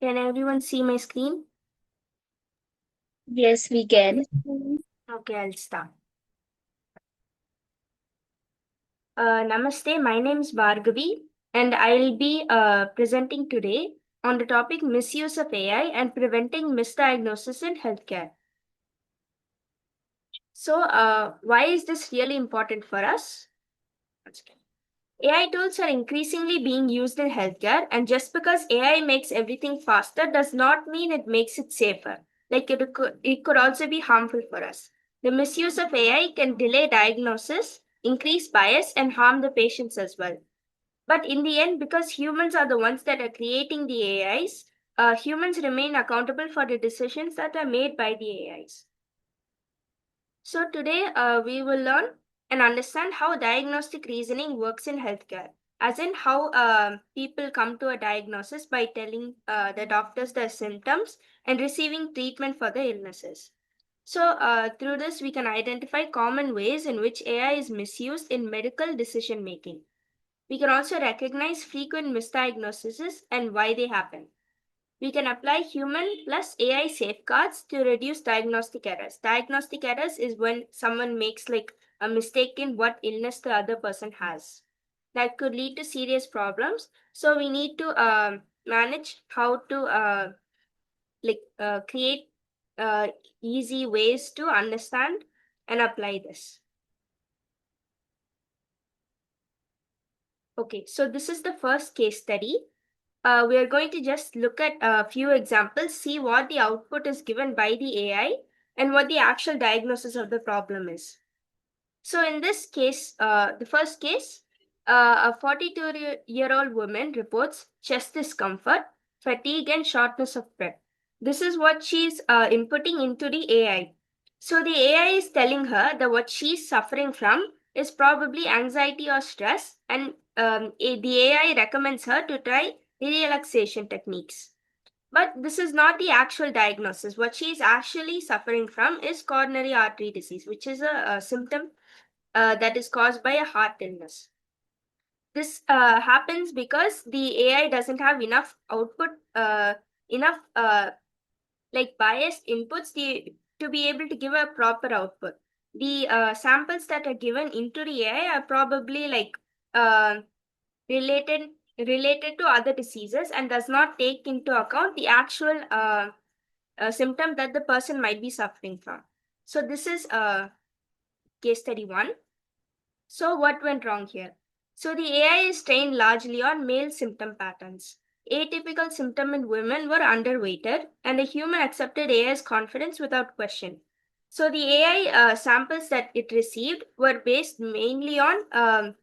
Can everyone see my screen? Yes, we can. Okay, I'll start. Namaste, my name is Bhargavi, and I'll be presenting today on the topic misuse of AI and preventing misdiagnosis in healthcare. So, why is this really important for us? AI tools are increasingly being used in healthcare, and just because AI makes everything faster does not mean it makes it safer. It could also be harmful for us. The misuse of AI can delay diagnosis, increase bias, and harm the patients as well. But in the end, because humans are the ones that are creating the AIs, humans remain accountable for the decisions that are made by the AIs. So today we will learn and understand how diagnostic reasoning works in healthcare, as in how people come to a diagnosis by telling the doctors their symptoms and receiving treatment for the illnesses. So through this, we can identify common ways in which AI is misused in medical decision making. We can also recognize frequent misdiagnoses and why they happen. We can apply human plus AI safeguards to reduce diagnostic errors. Diagnostic errors is when someone makes like a mistake in what illness the other person has. That could lead to serious problems. So we need to manage how to create uh, easy ways to understand and apply this. Okay, so this is the first case study. We are going to just look at a few examples, see what the output is given by the AI, and what the actual diagnosis of the problem is. So in this case, the first case, a 42-year-old woman reports chest discomfort, fatigue, and shortness of breath. This is what she's inputting into the AI. So the AI is telling her that what she's suffering from is probably anxiety or stress, and the AI recommends her to try relaxation techniques. But this is not the actual diagnosis. What she is actually suffering from is coronary artery disease, which is a symptom that is caused by a heart illness. This happens because the AI doesn't have enough output, enough biased inputs to be able to give a proper output. The samples that are given into the AI are probably uh, related related to other diseases and does not take into account the actual symptom that the person might be suffering from. So this is case study one. So, what went wrong here? So, the AI is trained largely on male symptom patterns. Atypical symptoms in women were underweighted, and the human accepted AI's confidence without question. So, the AI samples that it received were based mainly on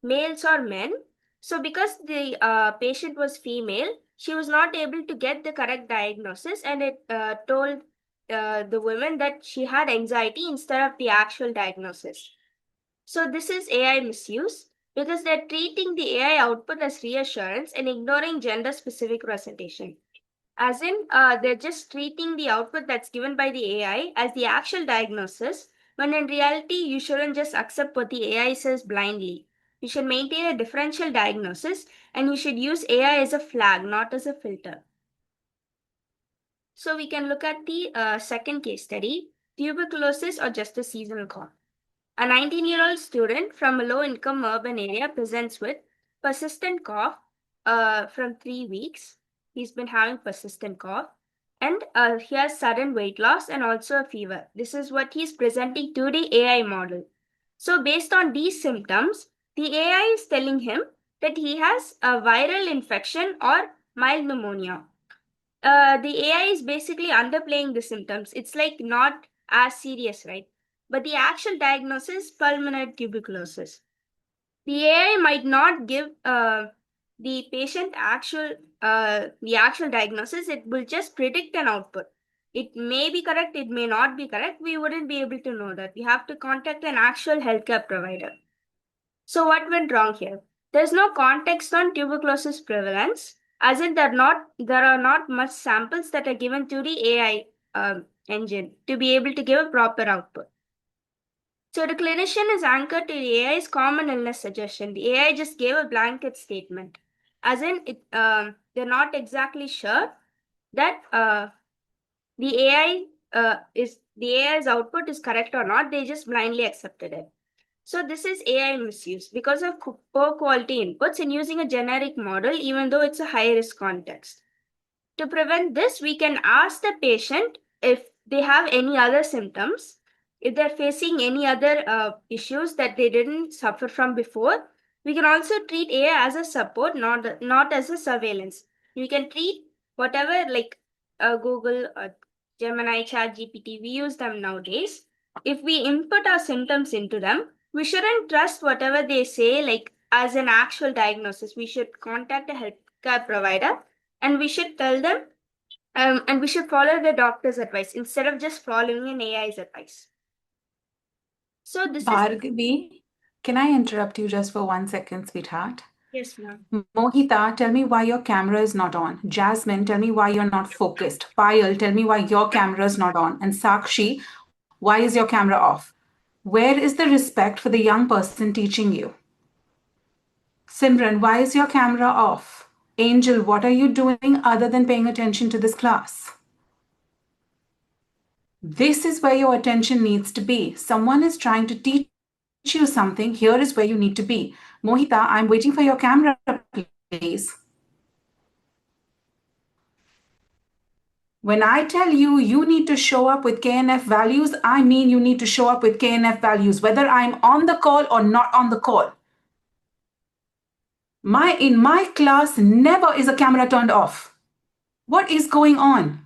males or men. So, because the patient was female, she was not able to get the correct diagnosis, and it told the women that she had anxiety instead of the actual diagnosis. So this is AI misuse because they're treating the AI output as reassurance and ignoring gender specific presentation. As in, they're just treating the output that's given by the AI as the actual diagnosis, when in reality, you shouldn't just accept what the AI says blindly. You should maintain a differential diagnosis and you should use AI as a flag, not as a filter. So we can look at the second case study, tuberculosis or just a seasonal cough. A 19-year-old student from a low income urban area presents with persistent cough from 3 weeks. He's been having persistent cough and he has sudden weight loss and also a fever. This is what he's presenting to the AI model. So, based on these symptoms, the AI is telling him that he has a viral infection or mild pneumonia. The AI is basically underplaying the symptoms. It's like not as serious, right? But the actual diagnosis, pulmonary tuberculosis. The AI might not give the patient the actual diagnosis. It will just predict an output. It may be correct, it may not be correct. We wouldn't be able to know that. We have to contact an actual healthcare provider. So what went wrong here? There's no context on tuberculosis prevalence, as in there are not much samples that are given to the AI engine to be able to give a proper output. So the clinician is anchored to the AI's common illness suggestion. The AI just gave a blanket statement, as in they're not exactly sure. that the AI's output is correct or not. They just blindly accepted it. So this is AI misuse because of poor quality inputs and using a generic model, even though it's a high risk context. To prevent this, we can ask the patient if they have any other symptoms, if they're facing any other issues that they didn't suffer from before. We can also treat AI as a support, not as a surveillance. We can treat whatever like Google, Gemini, ChatGPT. We use them nowadays. If we input our symptoms into them, we shouldn't trust whatever they say like as an actual diagnosis. We should contact a healthcare provider and we should tell them and we should follow the doctor's advice instead of just following an AI's advice. So this is Bhargavi, can I interrupt you just for 1 second, sweetheart? yes, ma'am. Mohita, tell me why your camera is not on. Jasmine, tell me why you're not focused. Payal, tell me why your camera is not on. And Sakshi, why is your camera off? Where is the respect for the young person teaching you? Simran, why is your camera off? Angel, what are you doing other than paying attention to this class? This is where your attention needs to be. Someone is trying to teach you something. Here is where you need to be. Mohita, I'm waiting for your camera, please. When I tell you you need to show up with KNF values, I mean you need to show up with KNF values, whether I'm on the call or not on the call. In my class, never is a camera turned off. What is going on?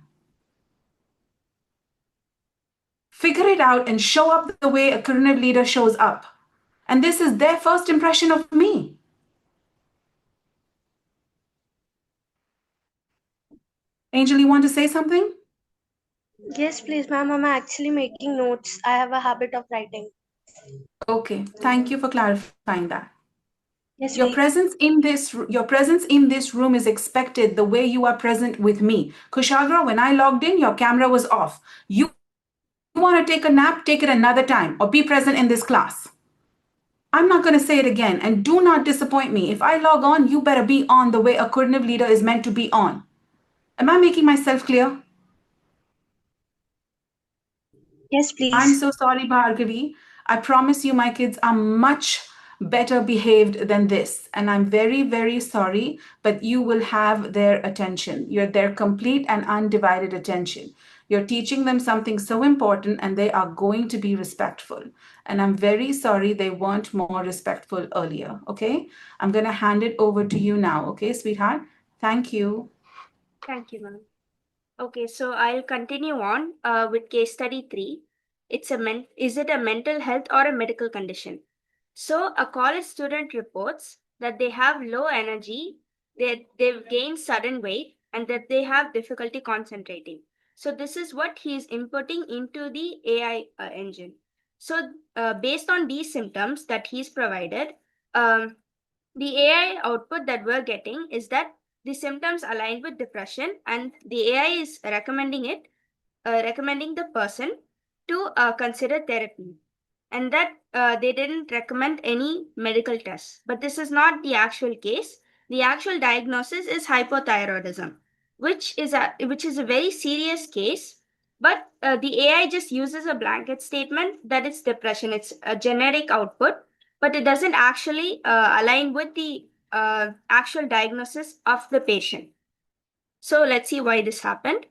Figure it out and show up the way a KurNiv leader shows up. And this is their first impression of me. Angel, you want to say something? Yes, please, ma'am. I'm actually making notes. I have a habit of writing. Okay, thank you for clarifying that. Yes, Your please. presence in this room is expected the way you are present with me. Kushagra, when I logged in, your camera was off. You want to take a nap, take it another time, or be present in this class. I'm not going to say it again, and do not disappoint me. If I log on, you better be on the way a KurNiv leader is meant to be on. Am I making myself clear? Yes, please. I'm so sorry, Bhargavi. I promise you my kids are much better behaved than this. And I'm very, very sorry, but you will have their attention. You're their complete and undivided attention. You're teaching them something so important and they are going to be respectful. And I'm very sorry they weren't more respectful earlier. Okay? I'm going to hand it over to you now. Okay, sweetheart? Thank you. Thank you, ma'am. Okay, so I'll continue on with case study 3. Is it a mental health or a medical condition? So a college student reports that they have low energy, they've gained sudden weight, and that they have difficulty concentrating. So this is what he is inputting into the AI engine. So based on these symptoms that he's provided, the AI output that we're getting is that the symptoms align with depression, and the AI is recommending the person to consider therapy, and that they didn't recommend any medical tests. But this is not the actual case. The actual diagnosis is hypothyroidism, which is a very serious case. But the AI just uses a blanket statement that it's depression. It's a generic output, but it doesn't actually align with the actual diagnosis of the patient. So let's see why this happened.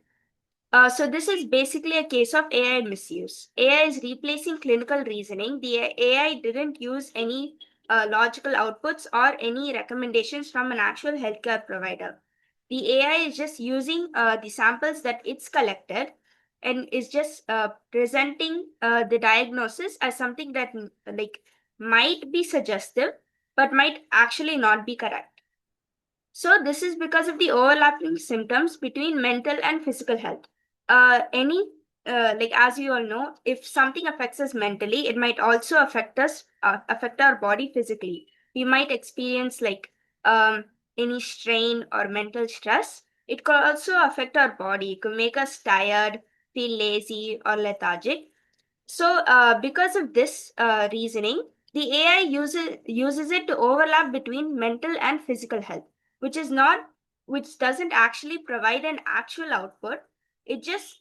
So this is basically a case of AI misuse. AI is replacing clinical reasoning. The AI didn't use any logical outputs or any recommendations from an actual healthcare provider. The AI is just using the samples that it's collected and is just presenting the diagnosis as something that like might be suggestive, but might actually not be correct. So this is because of the overlapping symptoms between mental and physical health. Like as you all know, if something affects us mentally, it might also affect our body physically. We might experience like any strain or mental stress. It could also affect our body. It could make us tired, feel lazy or lethargic. So because of this reasoning, the AI uses it to overlap between mental and physical health, which is not which doesn't actually provide an actual output. It just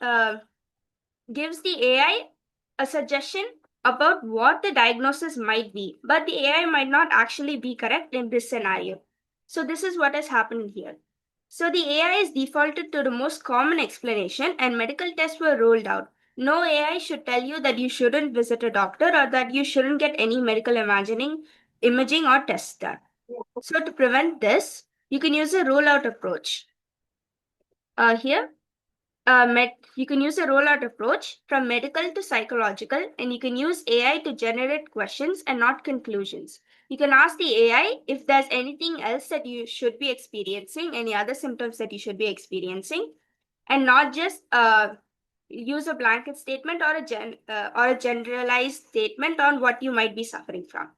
gives the AI a suggestion about what the diagnosis might be, but the AI might not actually be correct in this scenario. So this is what has happened here. So the AI is defaulted to the most common explanation and medical tests were rolled out. No AI should tell you that you shouldn't visit a doctor or that you shouldn't get any medical imaging or tests done. So to prevent this, you can use a rollout approach. Here, you can use a rollout approach from medical to psychological, and you can use AI to generate questions and not conclusions. You can ask the AI if there's anything else that you should be experiencing, any other symptoms that you should be experiencing, and not just use a blanket statement or a generalized statement on what you might be suffering from.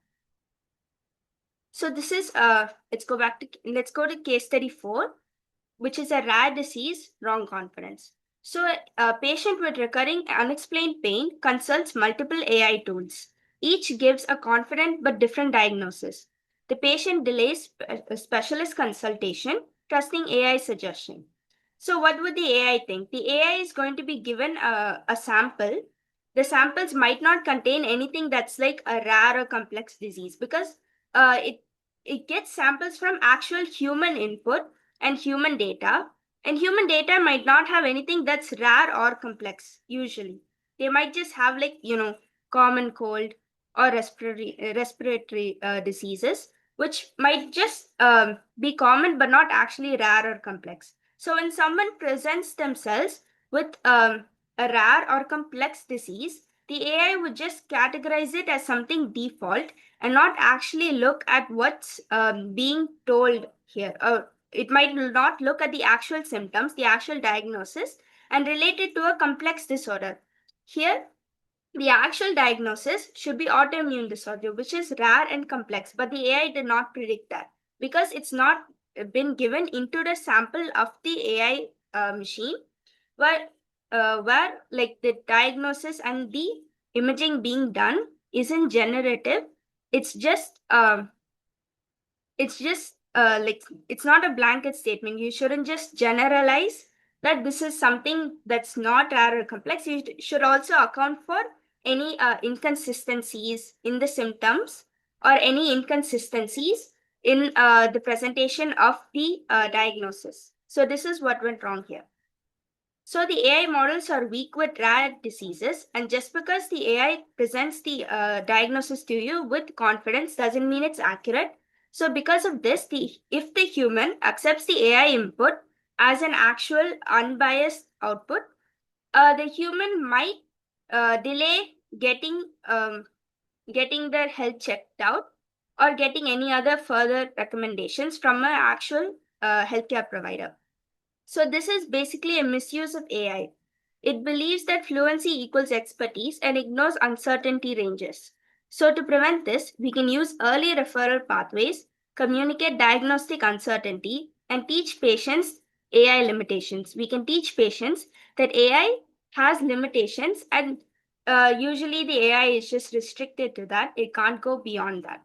So this is let's go to case study 4, which is a rare disease, wrong confidence. So a patient with recurring unexplained pain consults multiple AI tools. Each gives a confident but different diagnosis. The patient delays a specialist consultation, trusting AI suggestion. So what would the AI think? The AI is going to be given a sample. The samples might not contain anything that's like a rare or complex disease because it gets samples from actual human input and human data. And human data might not have anything that's rare or complex, usually. They might just have, like, common cold or respiratory diseases, which might just be common but not actually rare or complex. So when someone presents themselves with a rare or complex disease, the AI would just categorize it as something default and not actually look at what's being told here. It might not look at the actual symptoms, the actual diagnosis, and relate it to a complex disorder. Here, the actual diagnosis should be autoimmune disorder, which is rare and complex, but the AI did not predict that because it's not been given into the sample of the AI machine, where like the diagnosis and the imaging being done isn't generative. It's just like it's not a blanket statement. You shouldn't just generalize that this is something that's not rare or complex. You should also account for any inconsistencies in the symptoms or any inconsistencies in the presentation of the diagnosis. So this is what went wrong here. So the AI models are weak with rare diseases, and just because the AI presents the diagnosis to you with confidence doesn't mean it's accurate. So because of this, if the human accepts the AI input as an actual unbiased output, the human might delay getting their health checked out or getting any other further recommendations from an actual healthcare provider. So this is basically a misuse of AI. It believes that fluency equals expertise and ignores uncertainty ranges. So to prevent this, we can use early referral pathways, communicate diagnostic uncertainty, and teach patients AI limitations. We can teach patients that AI has limitations, and usually the AI is just restricted to that. It can't go beyond that.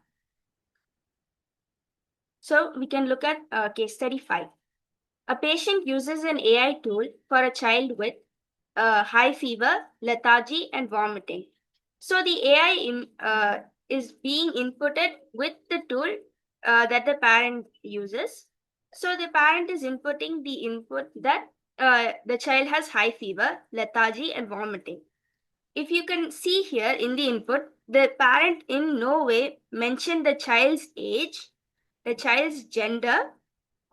So we can look at case study 5. A patient uses an AI tool for a child with high fever, lethargy, and vomiting. So the AI is being inputted with the tool that the parent uses. So the parent is inputting the input that the child has high fever, lethargy, and vomiting. If you can see here in the input, the parent in no way mentioned the child's age, the child's gender,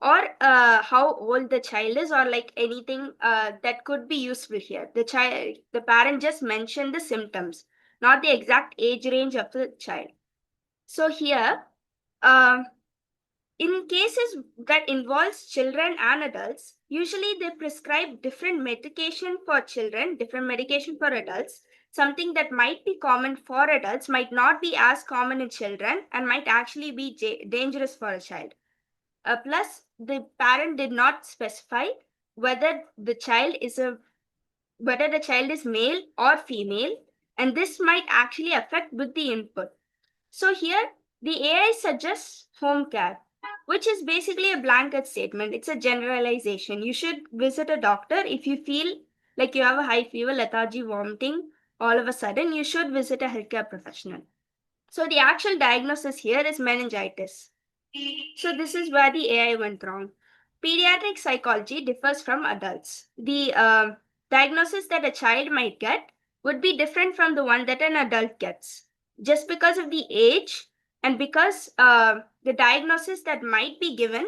or how old the child is, or like anything that could be useful here. The parent just mentioned the symptoms, not the exact age range of the child. So here, in cases that involves children and adults, usually they prescribe different medication for children, different medication for adults. Something that might be common for adults might not be as common in children and might actually be dangerous for a child. Plus, the parent did not specify whether the child is male or female, and this might actually affect with the input. So here, the AI suggests home care. which is basically a blanket statement. It's a generalization. You should visit a doctor if you feel like you have a high fever, lethargy, vomiting, all of a sudden, you should visit a healthcare professional. So the actual diagnosis here is meningitis. So this is where the AI went wrong. Pediatric psychology differs from adults. The diagnosis that a child might get would be different from the one that an adult gets, just because of the age and because the diagnosis that might be given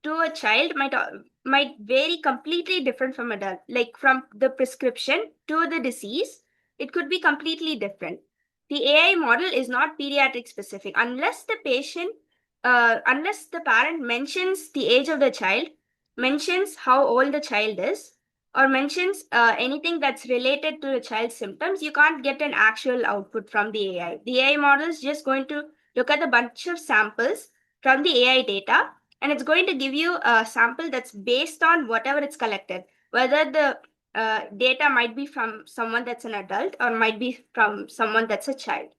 to a child might vary completely different from adult. Like from the prescription to the disease, it could be completely different. The AI model is not pediatric specific unless the parent mentions the age of the child, mentions how old the child is, or mentions anything that's related to the child's symptoms. You can't get an actual output from the AI. The AI model is just going to look at a bunch of samples from the AI data, and it's going to give you a sample that's based on whatever it's collected, whether the data might be from someone that's an adult or might be from someone that's a child.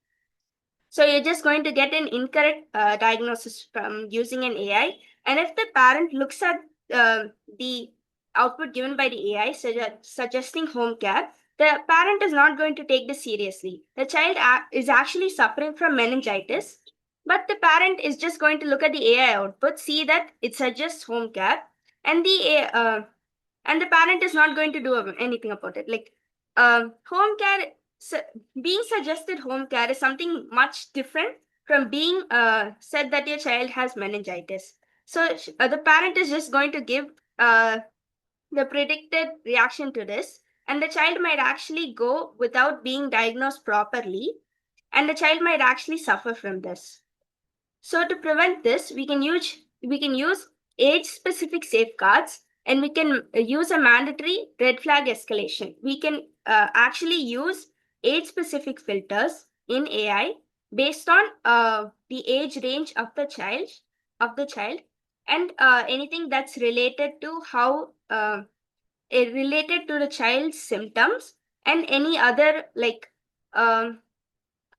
So you're just going to get an incorrect diagnosis from using an AI. And if the parent looks at the output given by the AI suggesting home care, the parent is not going to take this seriously. The child is actually suffering from meningitis, but the parent is just going to look at the AI output, see that it suggests home care, and the parent is not going to do anything about it. Like home care, being suggested home care is something much different from being said that your child has meningitis. So the parent is just going to give the predicted reaction to this, and the child might actually go without being diagnosed properly, and the child might actually suffer from this. So to prevent this, we can use age-specific safeguards, and we can use a mandatory red flag escalation. We can actually use age-specific filters in AI based on the age range of the child, and anything that's related to related to the child's symptoms, and any other like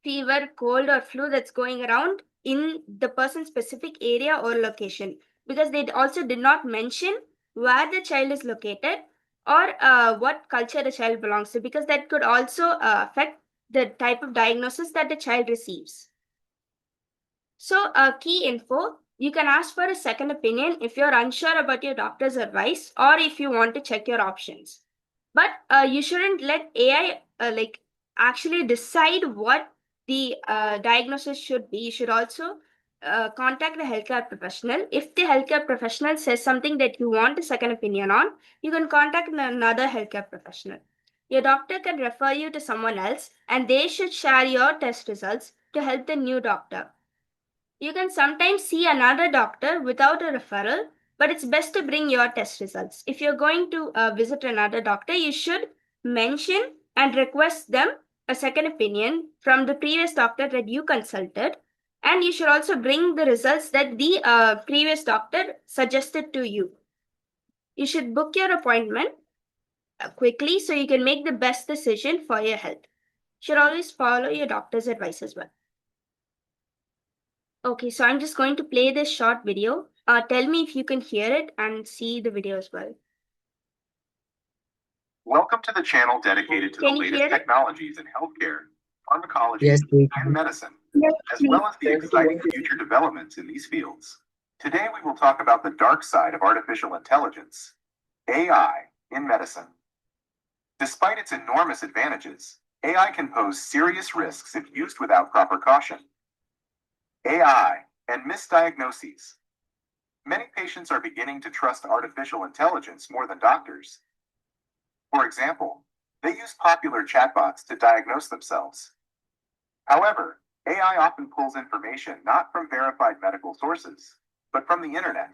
fever, cold, or flu that's going around in the person's specific area or location, because they also did not mention where the child is located or what culture the child belongs to, because that could also affect the type of diagnosis that the child receives. So, key info, you can ask for a second opinion if you're unsure about your doctor's advice or if you want to check your options. But you shouldn't let AI actually decide what the diagnosis should be. You should also contact a healthcare professional. If the healthcare professional says something that you want a second opinion on, you can contact another healthcare professional. Your doctor can refer you to someone else, and they should share your test results to help the new doctor. You can sometimes see another doctor without a referral, but it's best to bring your test results. If you're going to visit another doctor, you should mention and request them a second opinion from the previous doctor that you consulted. And you should also bring the results that the previous doctor suggested to you. You should book your appointment quickly so you can make the best decision for your health. You should always follow your doctor's advice as well. Okay, so I'm just going to play this short video. Tell me if you can hear it and see the video as well. Welcome to the channel dedicated to the latest technologies in healthcare, pharmacology, and medicine, as well as the exciting future developments in these fields. Today we will talk about the dark side of artificial intelligence, AI in medicine. Despite its enormous advantages, AI can pose serious risks if used without proper caution. AI and misdiagnoses. Many patients are beginning to trust artificial intelligence more than doctors. For example, they use popular chatbots to diagnose themselves. However, AI often pulls information not from verified medical sources, but from the internet,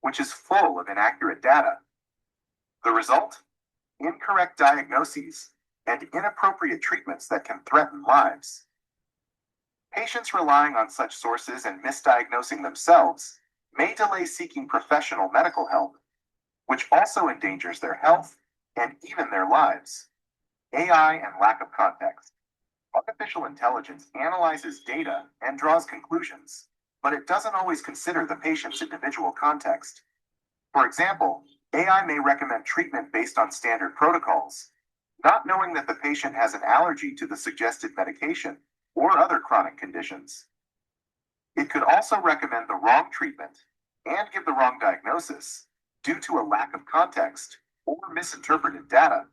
which is full of inaccurate data. The result? Incorrect diagnoses and inappropriate treatments that can threaten lives. Patients relying on such sources and misdiagnosing themselves may delay seeking professional medical help, which also endangers their health and even their lives. AI and lack of context. Artificial intelligence analyzes data and draws conclusions, but it doesn't always consider the patient's individual context. For example, AI may recommend treatment based on standard protocols, not knowing that the patient has an allergy to the suggested medication or other chronic conditions. It could also recommend the wrong treatment and give the wrong diagnosis due to a lack of context or misinterpreted data.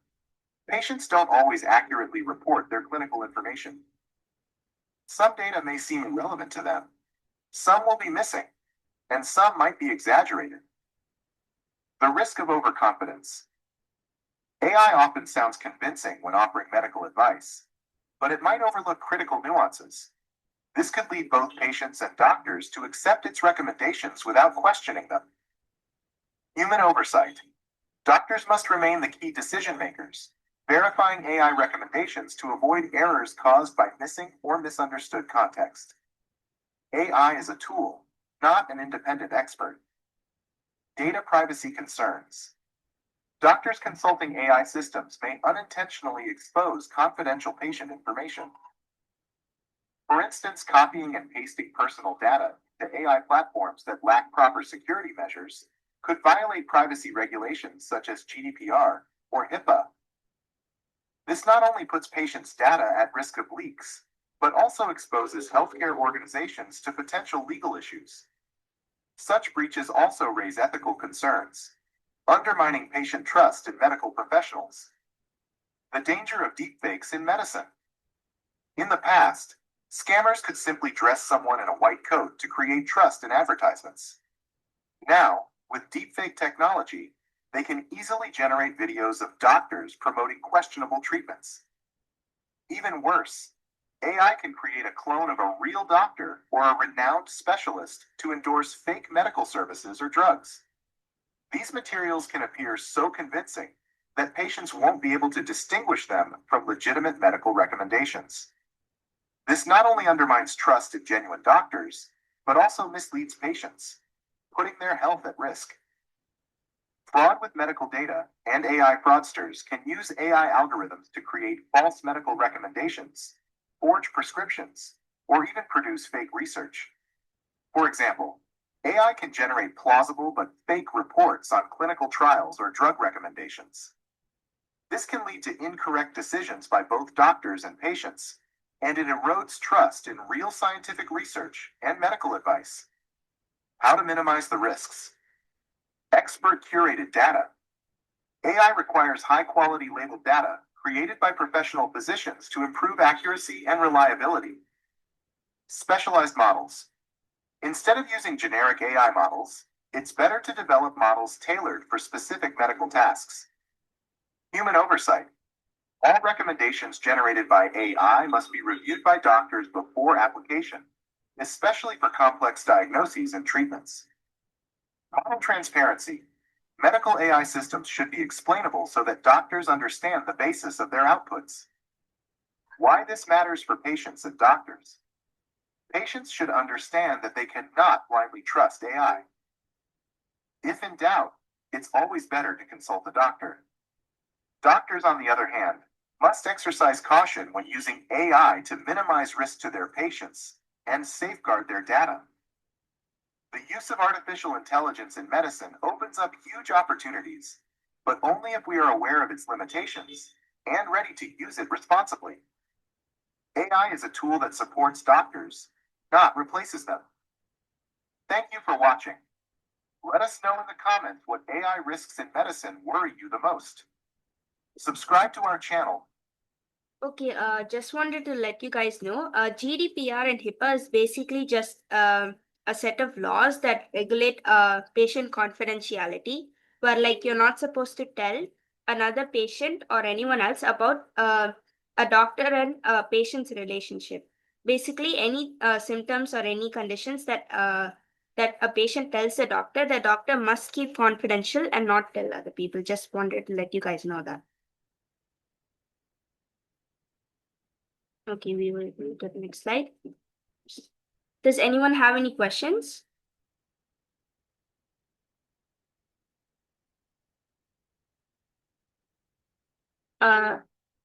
Patients don't always accurately report their clinical information. Some data may seem irrelevant to them, some will be missing, and some might be exaggerated. The risk of overconfidence. AI often sounds convincing when offering medical advice, but it might overlook critical nuances. This could lead both patients and doctors to accept its recommendations without questioning them. Human oversight. Doctors must remain the key decision makers, verifying AI recommendations to avoid errors caused by missing or misunderstood context. AI is a tool, not an independent expert. Data privacy concerns. Doctors consulting AI systems may unintentionally expose confidential patient information. For instance, copying and pasting personal data to AI platforms that lack proper security measures could violate privacy regulations such as GDPR or HIPAA. This not only puts patients' data at risk of leaks, but also exposes healthcare organizations to potential legal issues. Such breaches also raise ethical concerns, undermining patient trust in medical professionals. The danger of deepfakes in medicine. In the past, scammers could simply dress someone in a white coat to create trust in advertisements. Now, with deepfake technology, they can easily generate videos of doctors promoting questionable treatments. Even worse, AI can create a clone of a real doctor or a renowned specialist to endorse fake medical services or drugs. These materials can appear so convincing that patients won't be able to distinguish them from legitimate medical recommendations. This not only undermines trust in genuine doctors, but also misleads patients, putting their health at risk. Fraud with medical data and AI fraudsters can use AI algorithms to create false medical recommendations, forge prescriptions, or even produce fake research. For example, AI can generate plausible but fake reports on clinical trials or drug recommendations. This can lead to incorrect decisions by both doctors and patients, and it erodes trust in real scientific research and medical advice. How to minimize the risks. Expert curated data. AI requires high-quality labeled data created by professional physicians to improve accuracy and reliability. Specialized models. Instead of using generic AI models, it's better to develop models tailored for specific medical tasks. Human oversight. All recommendations generated by AI must be reviewed by doctors before application, especially for complex diagnoses and treatments. Model transparency. Medical AI systems should be explainable so that doctors understand the basis of their outputs. Why this matters for patients and doctors. Patients should understand that they cannot blindly trust AI. If in doubt, it's always better to consult a doctor. Doctors, on the other hand, must exercise caution when using AI to minimize risk to their patients and safeguard their data. The use of artificial intelligence in medicine opens up huge opportunities, but only if we are aware of its limitations and ready to use it responsibly. AI is a tool that supports doctors, not replaces them. Thank you for watching. Let us know in the comments what AI risks in medicine worry you the most. Subscribe to our channel. Okay, just wanted to let you guys know, GDPR and HIPAA is basically just a set of laws that regulate patient confidentiality, where like you're not supposed to tell another patient or anyone else about a doctor and a patient's relationship. Basically, any symptoms or any conditions that that a patient tells the doctor must keep confidential and not tell other people. Just wanted to let you guys know that. Okay, we will go to the next slide. Does anyone have any questions?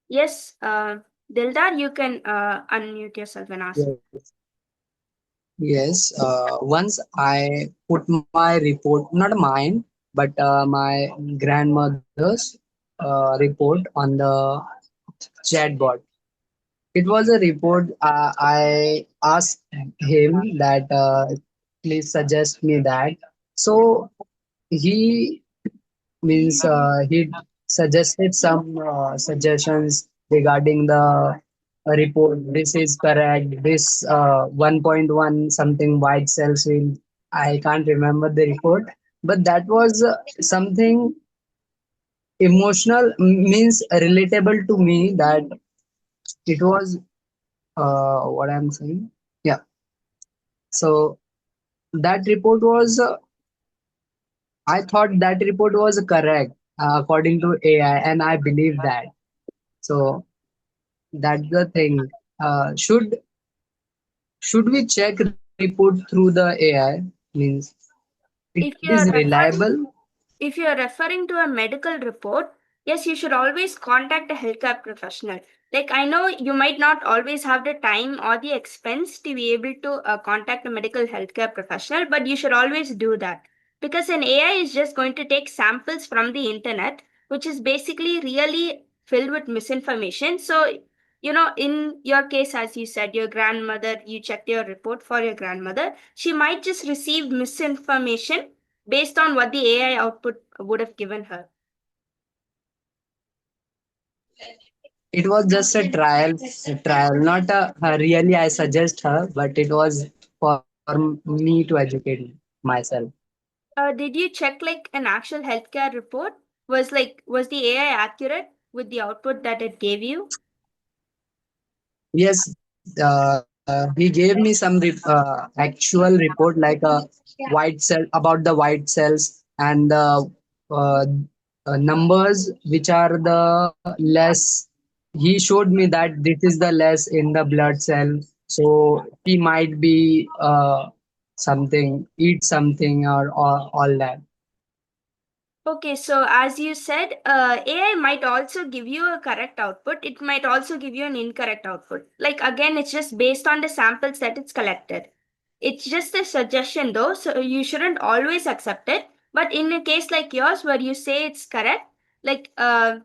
Yes, Dildar, you can unmute yourself and ask. Yes. Yes, once I put my report, not mine, but my grandmother's report on the chatbot. It was a report. I asked him that please suggest me that. So he means he suggested some suggestions regarding the report. This is correct. This 1.1 something white cells will. I can't remember the report, but that was something emotional, means relatable to me, that it was what I'm saying. Yeah. So that report was, I thought that report was correct according to AI, and I believe that. So that's the thing. Should we check report through the AI? Means it If is you're referring reliable. If you are referring to a medical report, yes, you should always contact a healthcare professional. Like, I know you might not always have the time or the expense to be able to contact a medical healthcare professional, but you should always do that because an AI is just going to take samples from the internet, which is basically really filled with misinformation. So, in your case, as you said, your grandmother, you checked your report for your grandmother, she might just receive misinformation based on what the AI output would have given her. It was just a trial, not really I suggest her, but it was for me to educate myself. Did you check like an actual healthcare report? Was the AI accurate with the output that it gave you? Yes, he gave me some actual report, like a white cell, about the white cells and the uh, numbers which are the less. He showed me that this is the less in the blood cell, so he might be something, eat something, or all that. Okay, so as you said, AI might also give you a correct output. It might also give you an incorrect output. Like again, it's just based on the samples that it's collected. It's just a suggestion though, so you shouldn't always accept it. But in a case like yours where you say it's correct, like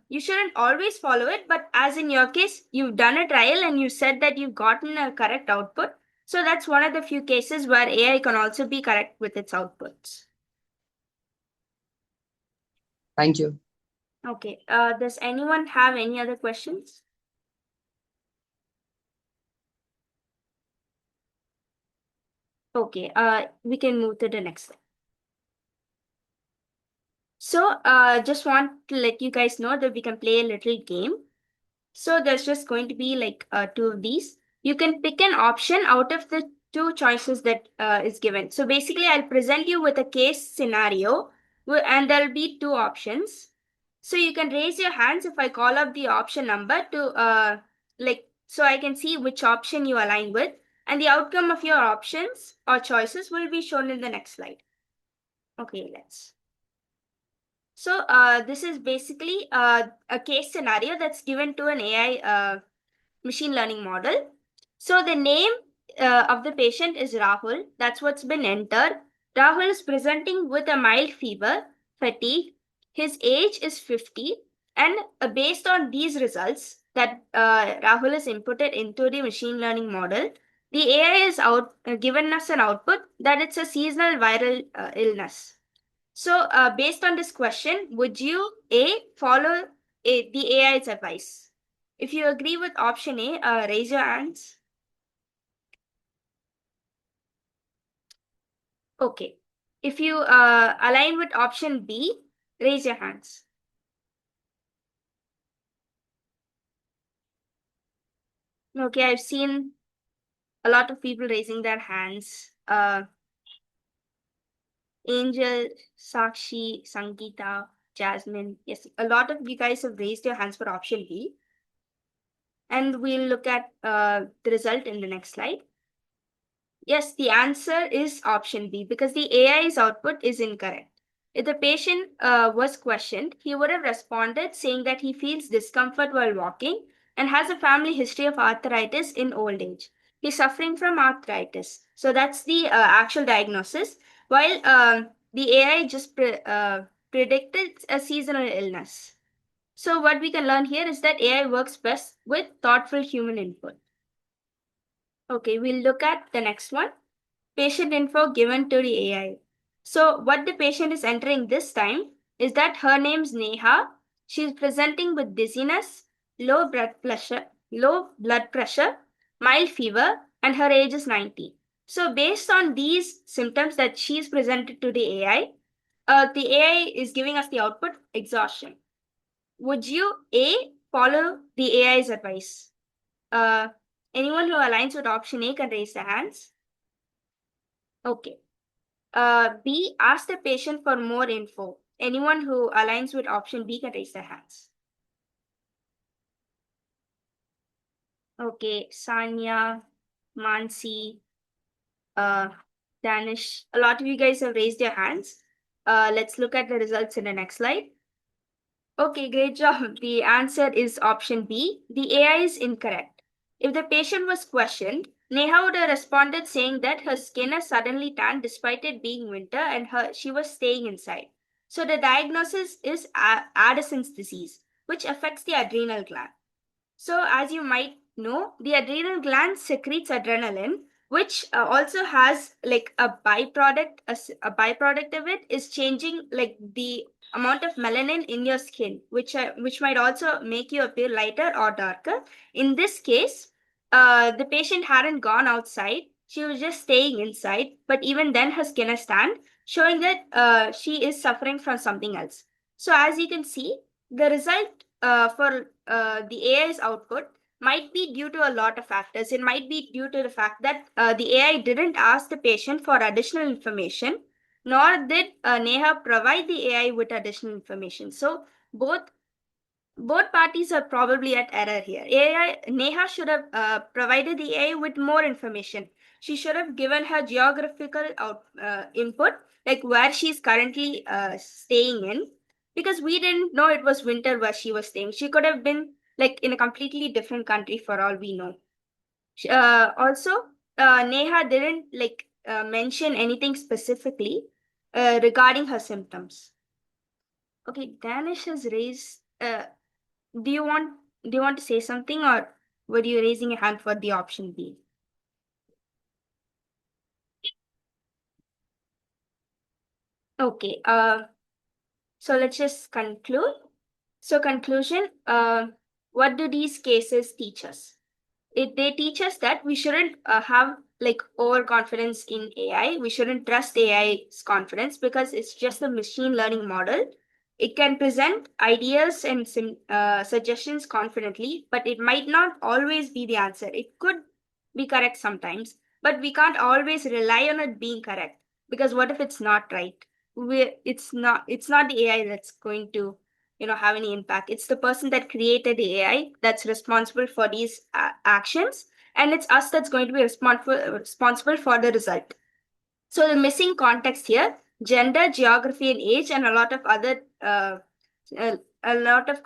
you shouldn't always follow it. But as in your case, you've done a trial and you said that you've gotten a correct output. So that's one of the few cases where AI can also be correct with its outputs. Thank you. Okay. Does anyone have any other questions? Okay. We can move to the next slide. So, just want to let you guys know that we can play a little game. So there's just going to be like two of these. You can pick an option out of the two choices that is given. So basically, I'll present you with a case scenario, and there'll be two options. So you can raise your hands if I call up the option number to so I can see which option you align with, and the outcome of your options or choices will be shown in the next slide. Okay, let's. So this is basically a case scenario that's given to an AI machine learning model. So the name of the patient is Rahul. That's what's been entered. Rahul is presenting with a mild fever, fatigue. His age is 50. And based on these results that Rahul has inputted into the machine learning model, the AI is given us an output that it's a seasonal viral illness. So, based on this question, would you follow the AI's advice? If you agree with option A, raise your hands. Okay. If you align with option B, raise your hands. Okay, I've seen a lot of people raising their hands. Angel, Sakshi, Sangeeta, Jasmine. Yes, a lot of you guys have raised your hands for option B. And we'll look at the result in the next slide. Yes, the answer is option B because the AI's output is incorrect. If the patient was questioned, he would have responded saying that he feels discomfort while walking and has a family history of arthritis in old age. He's suffering from arthritis. So that's the actual diagnosis. While the AI just predicted a seasonal illness. So what we can learn here is that AI works best with thoughtful human input. Okay, we'll look at the next one. Patient info given to the AI. So what the patient is entering this time is that her name's Neha. She's presenting with dizziness, low blood pressure, mild fever, and her age is 90. So based on these symptoms that she's presented to the AI is giving us the output exhaustion. Would you A, follow the AI's advice? Anyone who aligns with option A can raise their hands. Okay. B, ask the patient for more info. Anyone who aligns with option B can raise their hands. Okay, Sanya, Mansi, Danish. A lot of you guys have raised your hands. Let's look at the results in the next slide. Okay, great job. The answer is option B. The AI is incorrect. If the patient was questioned, Neha would have responded saying that her skin has suddenly tanned despite it being winter and she was staying inside. So the diagnosis is Addison's disease, which affects the adrenal gland. So as you might know, the adrenal gland secretes adrenaline, which also has like a byproduct. A byproduct of it is changing like the amount of melanin in your skin, which might also make you appear lighter or darker. In this case, the patient hadn't gone outside; she was just staying inside. But even then, her skin has tanned, showing that she is suffering from something else. So as you can see, the result for the AI's output might be due to a lot of factors. It might be due to the fact that the AI didn't ask the patient for additional information, nor did Neha provide the AI with additional information. So both parties are probably at error here. Neha should have provided the AI with more information. She should have given her geographical input, like where she's currently staying in, because we didn't know it was winter where she was staying. She could have been like in a completely different country for all we know. Also, Neha didn't mention anything specifically regarding her symptoms. Okay, Danish has raised. Do you want to say something, or were you raising a hand for the option B? Okay. So let's just conclude. So conclusion. What do these cases teach us? They teach us that we shouldn't have like overconfidence in AI. We shouldn't trust AI's confidence because it's just a machine learning model. It can present ideas and suggestions confidently, but it might not always be the answer. It could be correct sometimes, but we can't always rely on it being correct because what if it's not right? It's not the AI that's going to have any impact. It's the person that created the AI that's responsible for these actions, and it's us that's going to be responsible for the result. So the missing context here: gender, geography, and age, and a lot of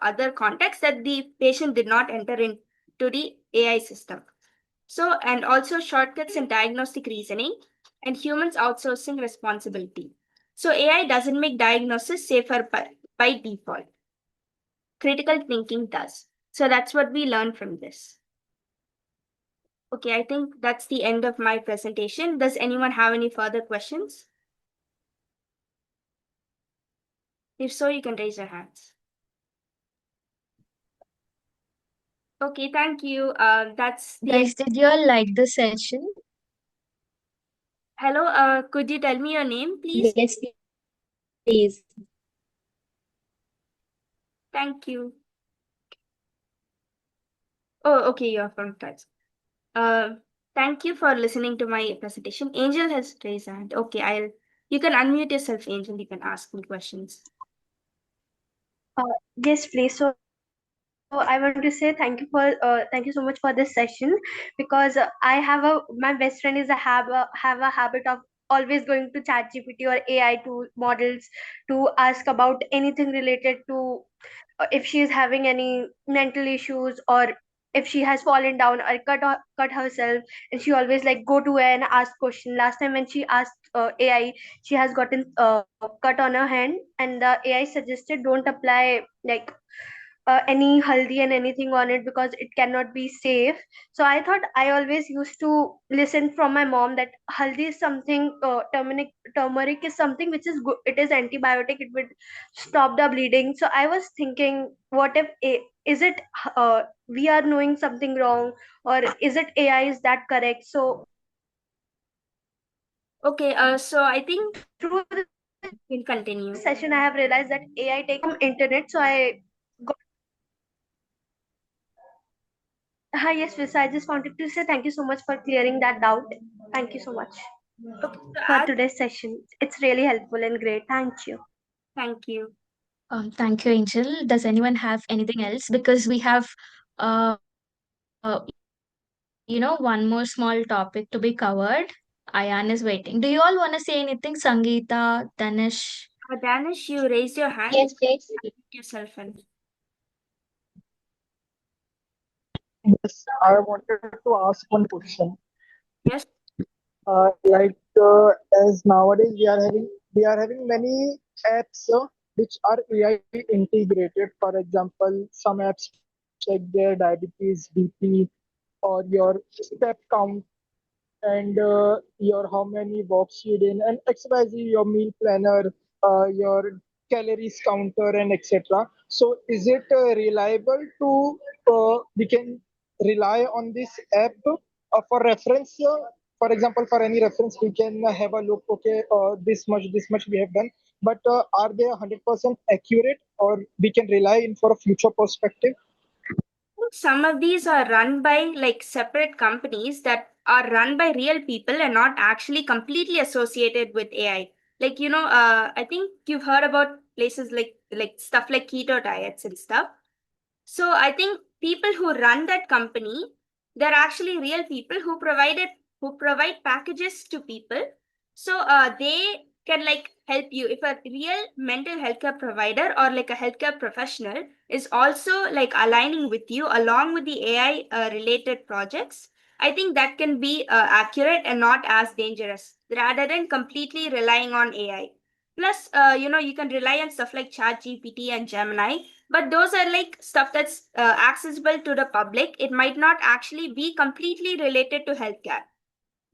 other contexts that the patient did not enter into the AI system. So, and also shortcuts in diagnostic reasoning and humans outsourcing responsibility. So AI doesn't make diagnosis safer by default. Critical thinking does. So that's what we learned from this. Okay, I think that's the end of my presentation. Does anyone have any further questions? If so, you can raise your hands. Okay, thank you. That's the Guys, did you all like the session? Hello, could you tell me your name, please? Yes, please. Thank you. Oh, okay, you're from Touch. Thank you for listening to my presentation. Angel has raised her hand. Okay, you can unmute yourself, Angel. You can ask me questions. Yes, please. So I want to say thank you so much for this session, because my best friend is have a habit of always going to ChatGPT or AI tool models to ask about anything related to if she is having any mental issues or if she has fallen down or cut herself, and she always like go to AI and ask question. Last time when she asked AI, she has gotten cut on her hand, and the AI suggested don't apply like any haldi and anything on it because it cannot be safe. So I thought, I always used to listen from my mom that haldi is something, turmeric is something which is good, it is antibiotic, it would stop the bleeding. So I was thinking, what if is it we are knowing something wrong, or is it AI is that correct? So Okay, so I think through this we'll continue. session I have realized that AI takes from internet. So I got Hi, yes, Visa. I just wanted to say thank you so much for clearing that doubt. Thank you so much Okay, so for today's session. It's really helpful and great. Thank you. thank you. Thank you, Angel. Does anyone have anything else? Because we have, uh, one more small topic to be covered. Ayan is waiting. Do you all want to say anything? Sangeeta, Danish? Danish, you raised your hand. Yes, please. Unmute yourself and Yes, I wanted to ask one question. yes. As nowadays we are having many apps which are AI integrated. For example, some apps check their diabetes, BP, or your step count, and your how many walks you did, and XYZ, your meal planner, your calories counter, and etc. So is it reliable to we can rely on this app for reference? For example, for any reference, we can have a look. Okay, this much we have done, but are they 100% accurate, or we can rely in for a future perspective? Some of these are run by like separate companies that are run by real people and not actually completely associated with AI. Like, I think you've heard about places like stuff like keto diets and stuff. So I think people who run that company, they're actually real people who provide packages to people. So they can like help you. If a real mental health care provider or like a healthcare professional is also like aligning with you along with the AI related projects, I think that can be accurate and not as dangerous rather than completely relying on AI. Plus, you can rely on stuff like ChatGPT and Gemini, but those are like stuff that's accessible to the public. It might not actually be completely related to healthcare.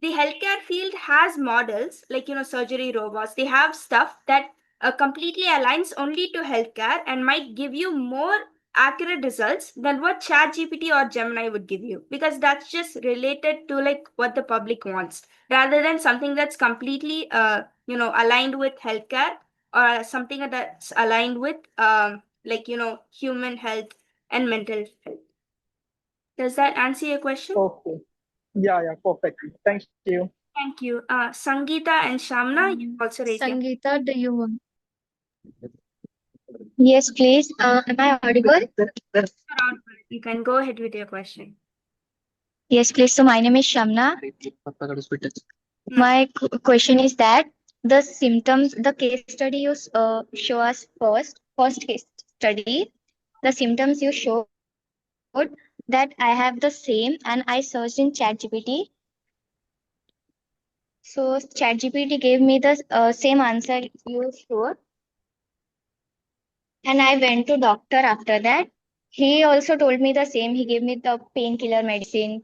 The healthcare field has models like surgery robots. They have stuff that completely aligns only to healthcare and might give you more accurate results than what ChatGPT or Gemini would give you, because that's just related to like what the public wants rather than something that's completely aligned with healthcare or something that's aligned with human health and mental health. Does that answer your question? Okay. Yeah, perfectly. Thank you. Thank you. Sangeeta and Shamna, you also raise your hand. Sangeeta, do you want? Yes, please. Am I audible? You can go ahead with your question. Yes, please. So my name is Shamna. My question is that the symptoms, the case study you show us first case study, the symptoms you showed that I have the same, and I searched in ChatGPT. So ChatGPT gave me the same answer you showed, and I went to doctor after that. He also told me the same. He gave me the painkiller medicine,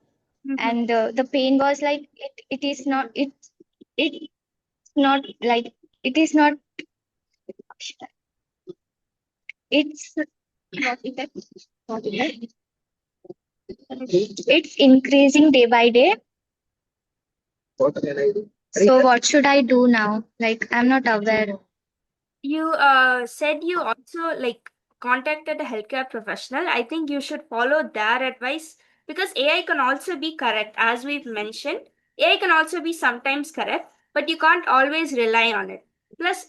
and the pain was like it is not it's not like it is not it's what is that? What is that? It's increasing day by day. So what should I do now? Like I'm not aware. You said you also like contacted a healthcare professional. I think you should follow their advice because AI can also be correct. As we've mentioned, AI can also be sometimes correct, but you can't always rely on it. Plus,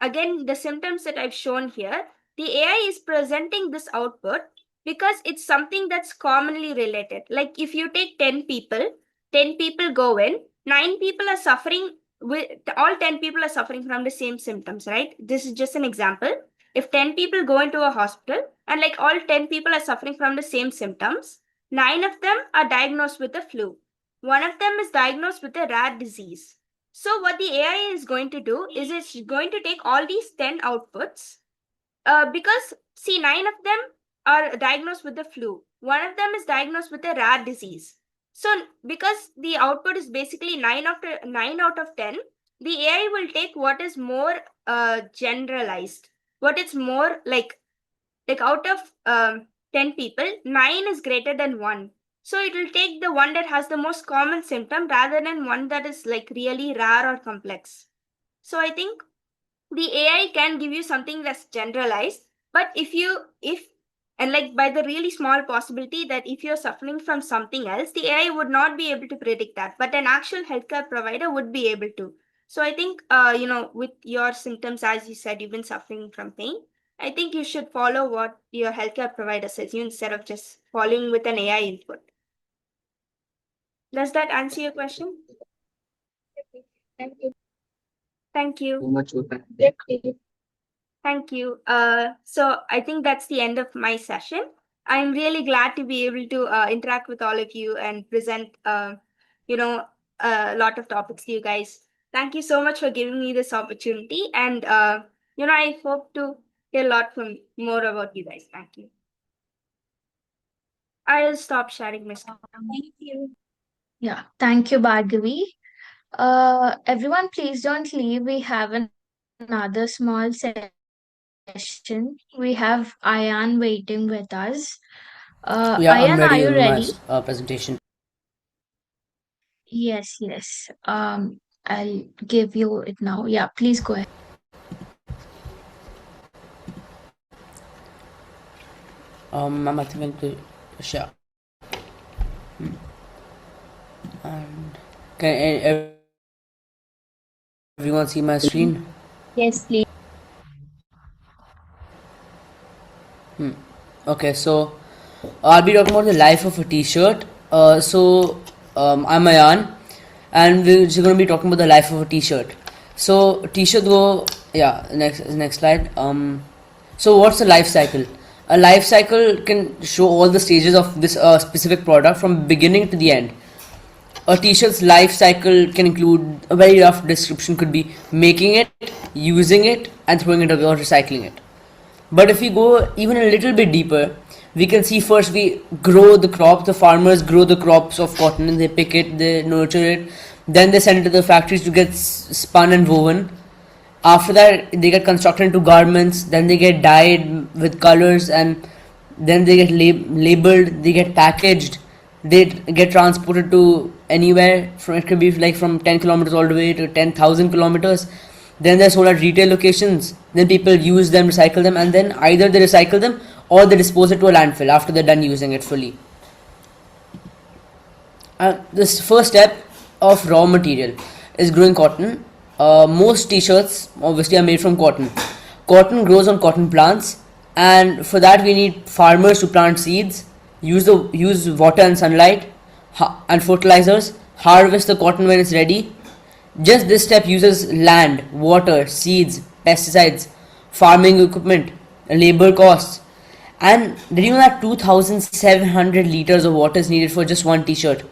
again, the symptoms that I've shown here, the AI is presenting this output because it's something that's commonly related. Like if you take 10 people go in, 9 people are suffering with all 10 people are suffering from the same symptoms, right? This is just an example. If 10 people go into a hospital and like all 10 people are suffering from the same symptoms, 9 of them are diagnosed with the flu. 1 of them is diagnosed with a rare disease. So what the AI is going to do is it's going to take all these 10 outputs because see, 9 of them are diagnosed with the flu. 1 of them is diagnosed with a rare disease. So because the output is basically 9 out of 10, the AI will take what is more generalized, what is more like out of 10 people, 9 is greater than 1. So it will take the one that has the most common symptom rather than one that is like really rare or complex. So I think the AI can give you something that's generalized, but and like by the really small possibility that if you're suffering from something else, the AI would not be able to predict that, but an actual healthcare provider would be able to. So I think, with your symptoms, as you said, you've been suffering from pain. I think you should follow what your healthcare provider says you instead of just following with an AI input. Does that answer your question? Thank you. Thank you. So much for that. Thank you. So I think that's the end of my session. I'm really glad to be able to interact with all of you and present, a lot of topics to you guys. Thank you so much for giving me this opportunity. And, I hope to hear a lot more about you guys. Thank you. I'll stop sharing my screen. Thank you. Yeah, thank you, Bhargavi. Everyone, please don't leave. We have another small session. We have Ayan waiting with us. Yeah, I'm Ayan, are ready you with my ready? presentation. Yes, yes. I'll give you it now. Yeah, please go ahead. I'm going to share. And can everyone see my screen? Yes, please. Okay, so I'll be talking about the life of a t-shirt. I'm Ayan, and we're just going to be talking about the life of a t-shirt. So t-shirt go, yeah, next slide. So what's a life cycle? A life cycle can show all the stages of this specific product from beginning to the end. A t-shirt's life cycle can include a very rough description, could be making it, using it, and throwing it away or recycling it. But if we go even a little bit deeper, we can see first we grow the crop, the farmers grow the crops of cotton and they pick it, they nurture it, then they send it to the factories to get spun and woven. After that, they get constructed into garments, then they get dyed with colors, and then they get labeled, they get packaged, they get transported to anywhere. It could be like from 10 kilometers all the way to 10,000 kilometers. Then they're sold at retail locations. Then people use them, recycle them, and then either they recycle them or they dispose it to a landfill after they're done using it fully. This first step of raw material is growing cotton. Most t-shirts obviously are made from cotton. Cotton grows on cotton plants, and for that we need farmers to plant seeds, use water and sunlight and fertilizers, harvest the cotton when it's ready. Just this step uses land, water, seeds, pesticides, farming equipment, labor costs. And did you know that 2,700 liters of water is needed for just one t-shirt?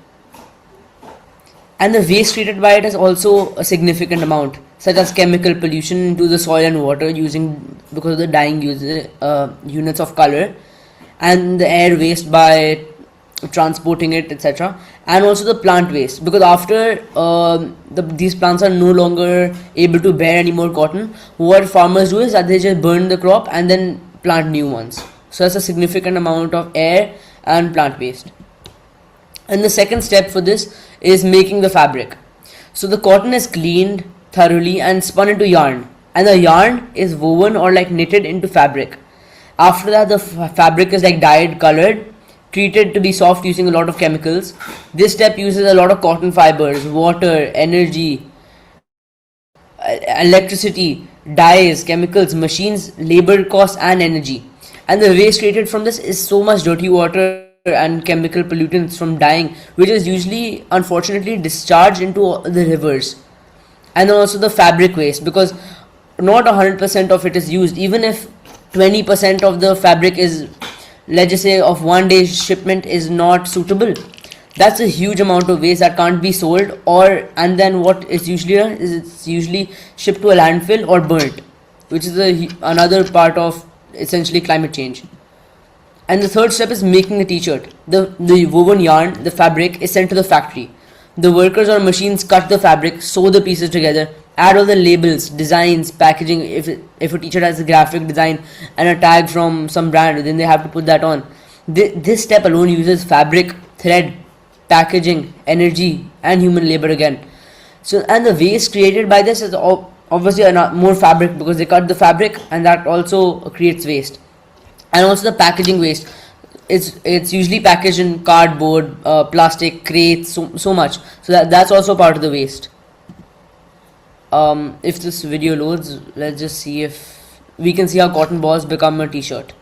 And the waste created by it is also a significant amount, such as chemical pollution into the soil and water because of the dyeing units of color, and the air waste by transporting it, etc., and also the plant waste, because after these plants are no longer able to bear any more cotton, what farmers do is that they just burn the crop and then plant new ones. So that's a significant amount of air and plant waste. And the second step for this is making the fabric. So the cotton is cleaned thoroughly and spun into yarn, and the yarn is woven or like knitted into fabric. After that, the fabric is like dyed, colored, treated to be soft using a lot of chemicals. This step uses a lot of cotton fibers, water, energy, electricity, dyes, chemicals, machines, labor costs, and energy. And the waste created from this is so much dirty water and chemical pollutants from dyeing, which is usually, unfortunately, discharged into the rivers. And then also the fabric waste, because not 100% of it is used. Even if 20% of the fabric is let's just say of 1 day shipment is not suitable, that's a huge amount of waste that can't be sold, and then what is usually done is it's usually shipped to a landfill or burnt, which is another part of essentially climate change. And the third step is making the t-shirt. The woven yarn, the fabric, is sent to the factory. The workers or machines cut the fabric, sew the pieces together, add all the labels, designs, packaging. If a t-shirt has a graphic design and a tag from some brand, then they have to put that on. This step alone uses fabric, thread, packaging, energy, and human labor again. So, and the waste created by this is obviously more fabric, because they cut the fabric, and that also creates waste. And also the packaging waste. It's usually packaged in cardboard, plastic, crates, so much. So that's also part of the waste. If this video loads, let's just see if we can see how cotton balls become a t-shirt.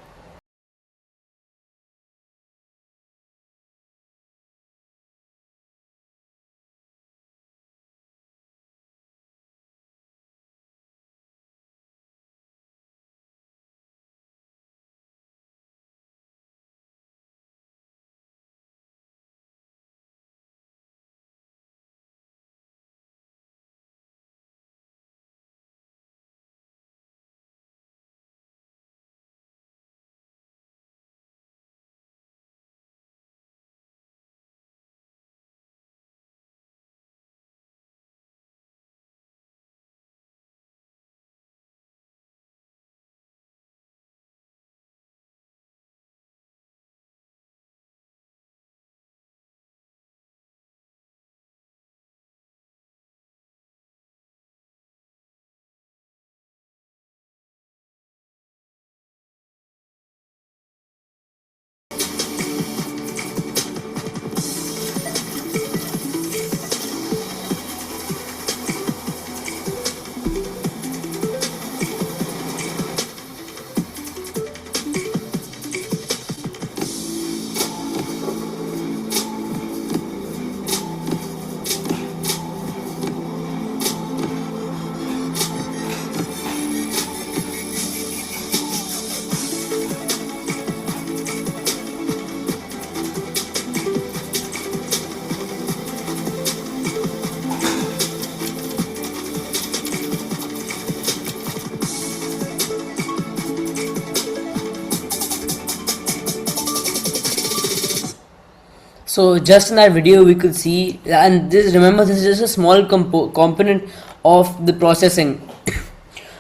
So just in that video we could see, and remember this is just a small component of the processing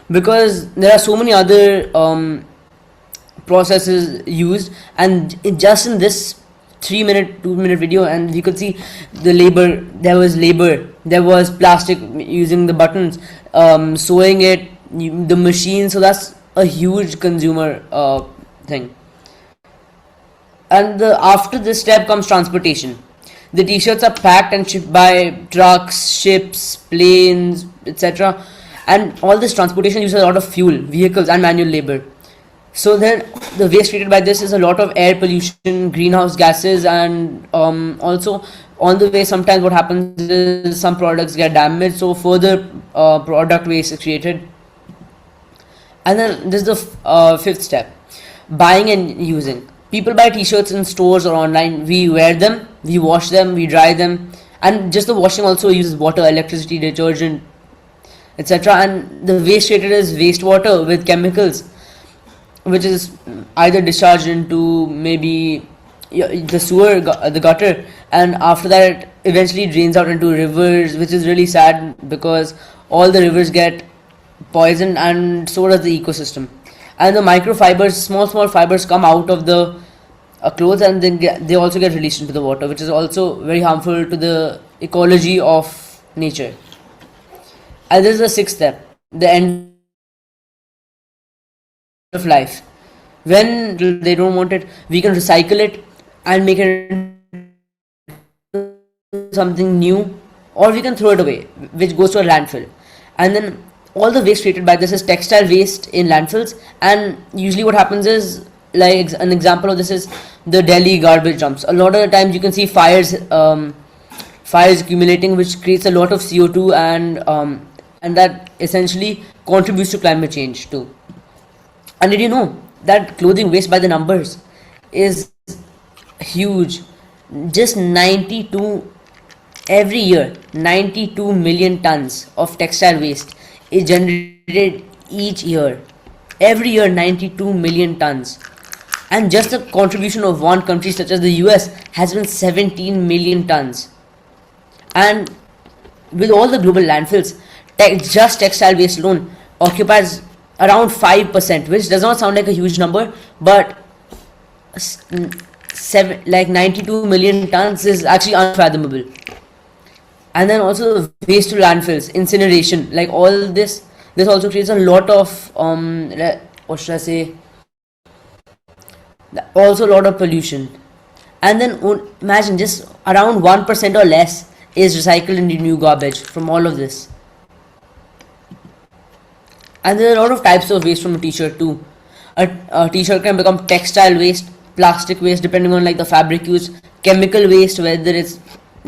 because there are so many other processes used, and just in this 2-minute video, and we could see the labor. There was plastic using the buttons, sewing it, the machine. So that's a huge consumer thing. And after this step comes transportation. The t-shirts are packed and shipped by trucks, ships, planes, etc. And all this transportation uses a lot of fuel, vehicles, and manual labor. So then the waste created by this is a lot of air pollution, greenhouse gases, and also on the way sometimes what happens is some products get damaged, so further product waste is created. And then this is the fifth step, buying and using. People buy t-shirts in stores or online. We wear them, we wash them, we dry them, and just the washing also uses water, electricity, detergent, etc. And the waste created is wastewater with chemicals, which is either discharged into maybe the sewer, the gutter, and after that it eventually drains out into rivers, which is really sad because all the rivers get poisoned, and so does the ecosystem. And the microfibers, small fibers, come out of the clothes, and then they also get released into the water, which is also very harmful to the ecology of nature. And this is the sixth step, the end of life. When they don't want it, we can recycle it and make it something new, or we can throw it away, which goes to a landfill. And then all the waste created by this is textile waste in landfills, and usually what happens is, like an example of this is the Delhi garbage dumps. A lot of the times you can see fires accumulating, which creates a lot of CO2, and that essentially contributes to climate change too. And did you know that clothing waste by the numbers is huge. Just 92 every year, 92 million tons of textile waste is generated each year. Every year, 92 million tons. And just the contribution of one country such as the US has been 17 million tons. And with all the global landfills, just textile waste alone occupies around 5%, which does not sound like a huge number, but 92 million tons is actually unfathomable. And then also waste to landfills, incineration, like all this also creates a lot of what should I say, also a lot of pollution. And then imagine just around 1% or less is recycled into new garbage from all of this. And there are a lot of types of waste from a t-shirt too. A t-shirt can become textile waste, plastic waste depending on like the fabric used, chemical waste whether it's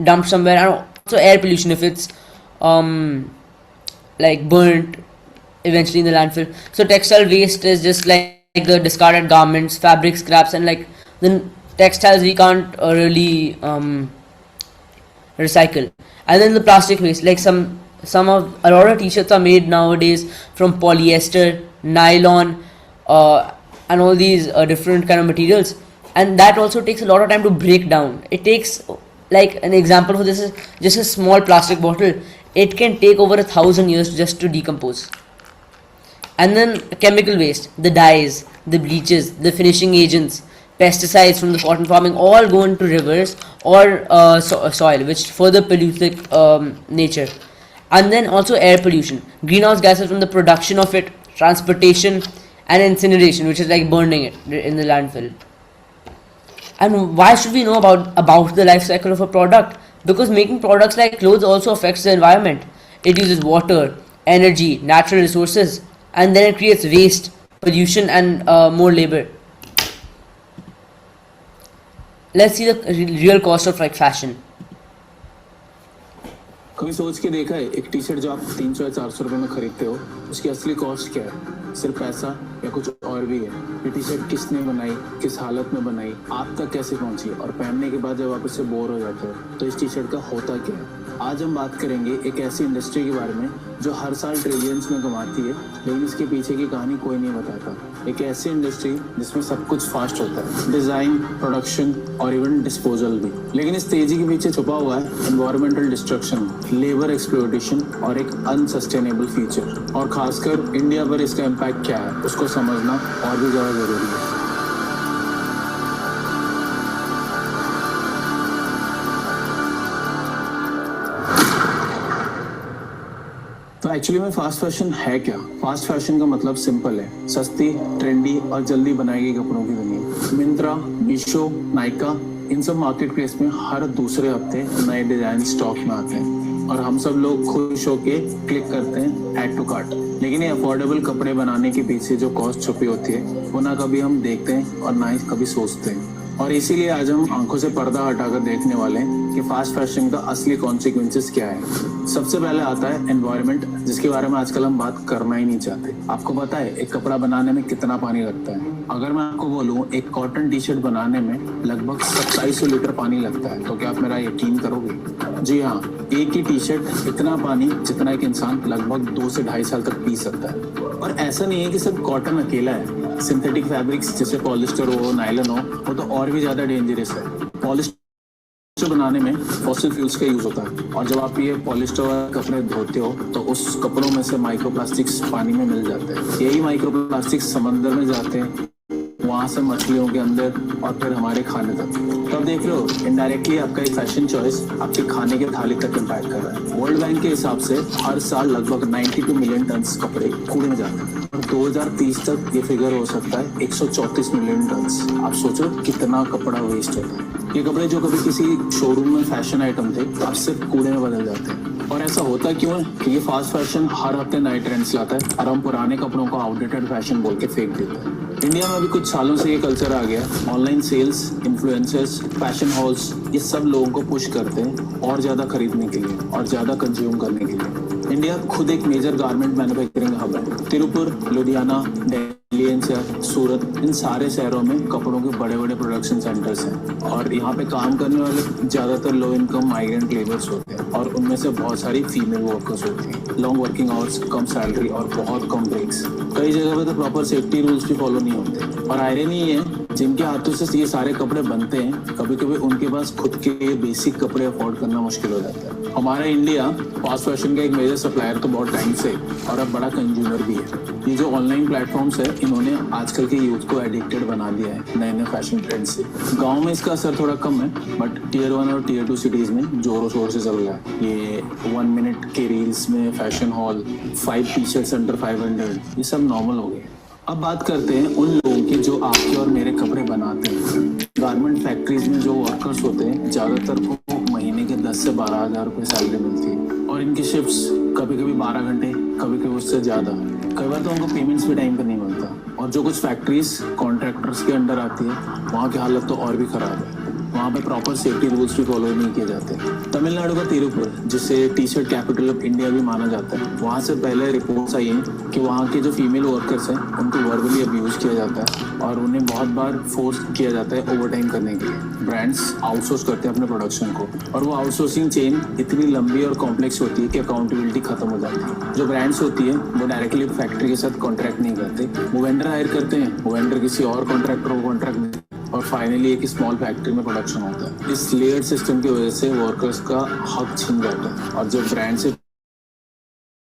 dumped somewhere, and also air pollution if it's like burnt eventually in the landfill. So textile waste is just like the discarded garments, fabric scraps, and like the textiles we can't really recycle. And then the plastic waste, like a lot of t-shirts are made nowadays from polyester, nylon, and all these different kind of materials, and that also takes a lot of time to break down. It takes, like an example for this is just a small plastic bottle. It can take over 1,000 years just to decompose. And then chemical waste, the dyes, the bleaches, the finishing agents, pesticides from the cotton farming all go into rivers or soil, which further pollute the nature. And then also air pollution, greenhouse gases from the production of it, transportation, and incineration, which is like burning it in the landfill. And why should we know about the life cycle of a product? Because making products like clothes also affects the environment. It uses water, energy, natural resources, and then it creates waste, pollution, and more labor. Let's see the real cost of like fashion. कभी सोच के देखा है एक T shirt जो आप 300 या 400 रुपए में खरीदते हो उसकी असली कॉस्ट क्या है? सिर्फ पैसा या कुछ और भी है? ये टी शर्ट किसने बनाई, किस हालत में बनाई, आप तक कैसे पहुंची, और पहनने के बाद जब आप इससे बोर हो जाते हो तो इस टी शर्ट का होता क्या है? आज हम बात करेंगे एक ऐसी इंडस्ट्री के बारे में जो हर साल ट्रिलियंस में कमाती है, लेकिन इसके पीछे की कहानी कोई नहीं बताता। एक ऐसी इंडस्ट्री जिसमें सब कुछ फास्ट होता है, डिजाइन, प्रोडक्शन और इवन डिस्पोजल भी। लेकिन इस तेजी के पीछे छुपा हुआ है एनवायरमेंटल डिस्ट्रक्शन, लेबर एक्सप्लॉयटेशन और एक अनसस्टेनेबल फ्यूचर। और खासकर इंडिया पर इसका इम्पैक्ट क्या है उसको समझना और भी ज़्यादा ज़रूरी है। तो एक्चुअली में फास्ट फैशन है क्या? फास्ट फैशन का मतलब सिंपल है, सस्ती, ट्रेंडी और जल्दी बनाई गई कपड़ों की दुनिया। मिंत्रा, मीशो, नाइका, इन सब मार्केट प्लेस में हर दूसरे हफ्ते नए डिजाइन स्टॉक में आते हैं और हम सब लोग खुश होके क्लिक करते हैं ऐड टू कार्ट। लेकिन ये अफोर्डेबल कपड़े बनाने के पीछे जो कॉस्ट छुपी होती है वो ना कभी हम देखते हैं और ना ही कभी सोचते हैं। और इसीलिए आज हम आंखों से पर्दा हटाकर देखने वाले हैं कि फास्ट फैशन का असली कॉन्सिक्वेंसेस क्या है। सबसे पहले आता है एनवायरनमेंट, जिसके बारे में आजकल हम बात करना ही नहीं चाहते। आपको पता है एक कपड़ा बनाने में कितना पानी लगता है? अगर मैं आपको बोलूं एक कॉटन टी शर्ट बनाने में लगभग 2700 लीटर पानी लगता है, तो क्या आप मेरा यकीन करोगे? जी हाँ, एक ही टी शर्ट इतना पानी जितना एक इंसान लगभग 2 से 2.5 साल तक पी सकता है। और ऐसा नहीं है कि सिर्फ कॉटन अकेला है, सिंथेटिक फैब्रिक्स जैसे पॉलिस्टर हो, नायलॉन हो, वो तो और भी ज्यादा डेंजरस है। पॉलिस्टर बनाने में फॉसिल फ्यूल्स का यूज होता है और जब आप ये पॉलिस्टर कपड़े धोते हो तो उस कपड़ों में से माइक्रोप्लास्टिक्स पानी में मिल जाते हैं। यही माइक्रोप्लास्टिक्स समंदर में जाते हैं, वहां से मछलियों के अंदर और फिर हमारे खाने तक। तो आप देख रहे हो इनडायरेक्टली आपका एक फैशन चॉइस आपके खाने के थाली तक इम्पैक्ट कर रहा है। वर्ल्ड बैंक के हिसाब से हर साल लगभग 92 मिलियन टन कपड़े कूड़े में जाते हैं और 2030 तक ये फिगर हो सकता है 134 मिलियन टन। आप सोचो कितना कपड़ा वेस्ट होता है। ये कपड़े जो कभी किसी शोरूम में फैशन आइटम थे अब सिर्फ कूड़े में बदल जाते हैं। और ऐसा होता क्यों है? क्योंकि फास्ट फैशन हर हफ्ते नए ट्रेंड्स लाता है और हम पुराने कपड़ों को आउटडेटेड फैशन बोल के फेंक देते हैं। इंडिया में अभी कुछ सालों से ये कल्चर आ गया, online sales, influencers, fashion hauls, ये सब लोगों को पुश करते हैं और ज्यादा खरीदने के लिए और ज्यादा कंज्यूम करने के लिए। इंडिया खुद एक मेजर गारमेंट मैन्युफैक्चरिंग हब है। तिरुपुर, लुधियाना, दिल्ली शहर सूरत, इन सारे शहरों में कपड़ों के बड़े बड़े प्रोडक्शन सेंटर्स हैं और यहाँ पे काम करने वाले ज़्यादातर लो इनकम माइग्रेंट लेबर्स होते हैं और उनमें से बहुत सारी फीमेल वर्कर्स होती हैं। लॉन्ग वर्किंग आवर्स, कम सैलरी और बहुत कम ब्रेक्स। कई जगह पे तो प्रॉपर सेफ्टी रूल्स भी फॉलो नहीं होते। और आयरनी ये है, जिनके हाथों से ये सारे कपड़े बनते हैं, कभी कभी उनके पास खुद के लिए बेसिक कपड़े अफोर्ड करना मुश्किल हो जाता है। हमारा इंडिया फास्ट फैशन का एक मेजर सप्लायर तो बहुत टाइम से और अब बड़ा कंज्यूमर भी है। ये जो ऑनलाइन प्लेटफॉर्म्स है, इन्होंने आजकल के यूथ को एडिक्टेड बना दिया है नए नए फैशन ट्रेंड से। गांव में इसका असर थोड़ा कम है, बट टियर 1 और टियर 2 सिटीज में जोरों शोर से चल रहा है। ये 1 मिनट के रील्स में fashion hall, 5 T shirts under 500, ये सब नॉर्मल हो गए। अब बात करते हैं उन लोगों की जो आपके और मेरे कपड़े बनाते हैं। गारमेंट फैक्ट्रीज में जो वर्कर्स होते हैं, ज़्यादातर को महीने के 10 से 12 हज़ार रुपये सैलरी मिलती है और इनकी शिफ्ट्स कभी कभी 12 घंटे, कभी कभी उससे ज़्यादा। कई बार तो उनको पेमेंट्स भी टाइम पे नहीं मिलता। और जो कुछ फैक्ट्रीज कॉन्ट्रैक्टर्स के अंडर आती है, वहाँ की हालत तो और भी ख़राब है। वहाँ पे प्रॉपर सेफ्टी रूल्स भी फॉलो नहीं किए जाते। तमिलनाडु का तिरुपुर, जिसे T shirt capital of India भी माना जाता है, वहाँ से पहले रिपोर्ट्स आई हैं कि वहाँ के जो फीमेल वर्कर्स हैं, उनको वर्बली अब्यूज़ किया जाता है और उन्हें बहुत बार फोर्स किया जाता है ओवरटाइम करने के लिए। ब्रांड्स आउटसोर्स करते हैं अपने प्रोडक्शन को और वो आउटसोर्सिंग चेन इतनी लंबी और कॉम्प्लेक्स होती है कि अकाउंटेबिलिटी खत्म हो जाती है। जो ब्रांड्स होती है वो डायरेक्टली फैक्ट्री के साथ कॉन्ट्रैक्ट नहीं करते, वो वेंडर हायर करते हैं, वो वेंडर किसी और कॉन्ट्रैक्टर को कॉन्ट्रैक्ट नहीं, और फाइनली एक स्मॉल फैक्ट्री में प्रोडक्शन होता है। इस लेयर्ड सिस्टम की वजह से वर्कर्स का हक छीन जाता है और जब ब्रांड से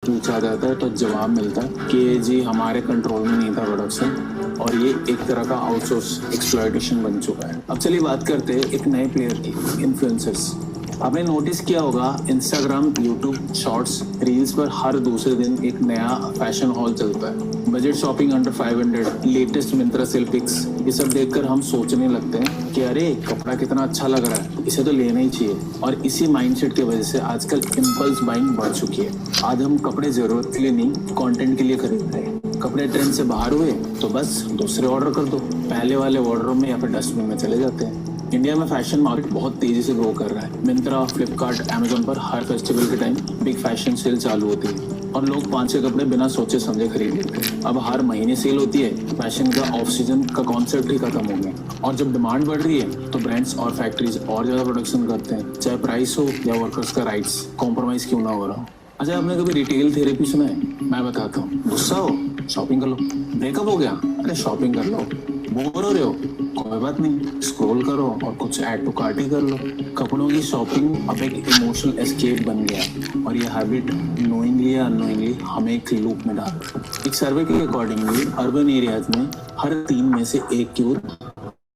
पूछा जाता है तो जवाब मिलता है कि जी हमारे कंट्रोल में नहीं था प्रोडक्शन, और ये एक तरह का आउटसोर्स एक्सप्लॉयटेशन बन चुका है। अब चलिए बात करते हैं एक नए प्लेयर की, इन्फ्लुएंसर्स। आपने नोटिस किया होगा इंस्टाग्राम, यूट्यूब, शॉर्ट्स, रील्स पर हर दूसरे दिन एक नया फैशन हॉल चलता है। Budget shopping under 500, latest Myntra sale picks, ये सब देखकर हम सोचने लगते हैं कि अरे कपड़ा कितना अच्छा लग रहा है, इसे तो लेना ही चाहिए। और इसी माइंडसेट की वजह से आजकल इम्पल्स बाइंग बढ़ चुकी है। आज हम कपड़े जरूरत के लिए नहीं, कंटेंट के लिए खरीद रहे हैं। कपड़े ट्रेंड से बाहर हुए तो बस दूसरे ऑर्डर कर दो, पहले वाले वार्डरोब में या फिर डस्टबिन में चले जाते हैं। इंडिया में फैशन मार्केट बहुत तेजी से ग्रो कर रहा है। मिंत्रा, फ्लिपकार्ट, अमेजोन पर हर फेस्टिवल के टाइम बिग फैशन सेल चालू होती है और लोग 5-6 कपड़े बिना सोचे समझे खरीद लेते हैं। अब हर महीने सेल होती है, फैशन का ऑफ सीजन का कॉन्सेप्ट ही खत्म हो गया। और जब डिमांड बढ़ रही है तो ब्रांड्स और फैक्ट्रीज और ज्यादा प्रोडक्शन करते हैं, चाहे प्राइस हो या वर्कर्स का राइट्स कॉम्प्रोमाइज क्यों ना हो रहा हो। अच्छा, आपने कभी रिटेल थेरेपी सुना है? मैं बताता हूँ। गुस्सा हो, शॉपिंग कर लो। ब्रेकअप हो गया, अरे शॉपिंग कर लो। बोर हो रहे हो, कोई बात नहीं, स्क्रॉल करो और कुछ ऐड टू कार्ट ही कर लो। कपड़ों की शॉपिंग अब एक इमोशनल एस्केप बन गया और ये हैबिट नोइंगली या अननोइंगली हमें एक लूप में डाल। एक सर्वे के अकॉर्डिंगली अर्बन एरियाज में हर 3 में से 1 यूथ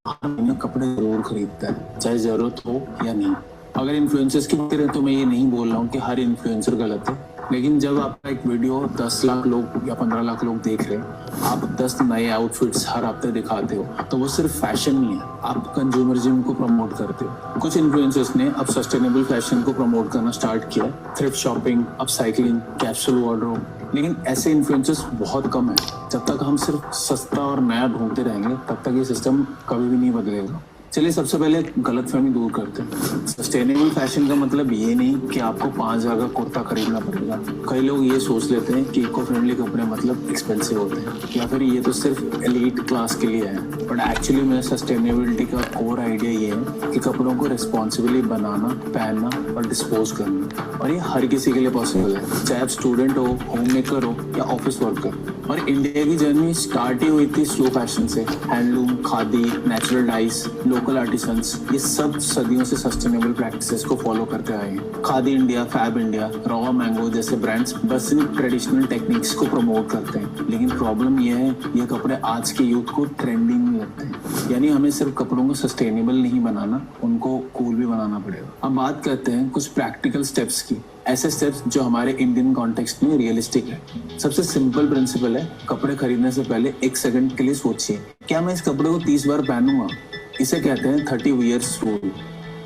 हर महीने कपड़े जरूर खरीदता है, चाहे जरूरत हो या नहीं। अगर इन्फ्लुएंसर्स की बात करें तो मैं ये नहीं बोल रहा हूँ कि हर इन्फ्लुएंसर गलत है, लेकिन जब आपका एक वीडियो 10 लाख लोग या 15 लाख लोग देख रहे हैं, आप 10 नए आउटफिट्स हर हफ्ते दिखाते हो, तो वो सिर्फ फैशन नहीं है, आप कंज्यूमरिज्म को प्रमोट करते हो। कुछ इन्फ्लुएंसर्स ने अब सस्टेनेबल फैशन को प्रमोट करना स्टार्ट किया, thrift shopping, upcycling, capsule wardrobe, लेकिन ऐसे इन्फ्लुएंसर्स बहुत कम है। जब तक हम सिर्फ सस्ता और नया ढूंढते रहेंगे तब तक ये सिस्टम कभी भी नहीं बदलेगा। चलिए सबसे पहले गलतफहमी दूर करते हैं। सस्टेनेबल फैशन का मतलब ये नहीं कि आपको 5,000 का कुर्ता खरीदना पड़ेगा। कई लोग ये सोच लेते हैं कि इको फ्रेंडली कपड़े मतलब एक्सपेंसिव होते हैं या फिर ये तो सिर्फ एलीट क्लास के लिए है, बट एक्चुअली में सस्टेनेबिलिटी का कोर आइडिया ये है कि कपड़ों को रिस्पॉन्सिबली बनाना, पहनना और डिस्पोज करना, और ये हर किसी के लिए पॉसिबल है, चाहे आप स्टूडेंट हो, होम मेकर हो या ऑफिस वर्कर। और इंडिया की जर्नी स्टार्ट ही हुई थी स्लो फैशन से। Handloom, khadi, natural dice, local artisans, ये सब सदियों से सस्टेनेबल प्रैक्टिसेस को फॉलो करते आए हैं। खादी इंडिया, फैब इंडिया, रॉ मैंगो जैसे ब्रांड्स बस इन ट्रेडिशनल टेक्निक्स को प्रमोट करते हैं, लेकिन प्रॉब्लम यह है ये कपड़े आज के यूथ को ट्रेंडिंग में लगते हैं। यानी हमें सिर्फ कपड़ों को सस्टेनेबल नहीं बनाना, उनको कूल भी बनाना पड़ेगा। अब बात करते हैं कुछ प्रैक्टिकल स्टेप्स की, ऐसे स्टेप्स जो हमारे इंडियन कॉन्टेक्स्ट में रियलिस्टिक है। सबसे सिंपल प्रिंसिपल है, कपड़े खरीदने से पहले 1 सेकंड के लिए सोचिए, क्या मैं इस कपड़े को 30 बार पहनूंगा? इसे कहते हैं 30 वियर्स रूल।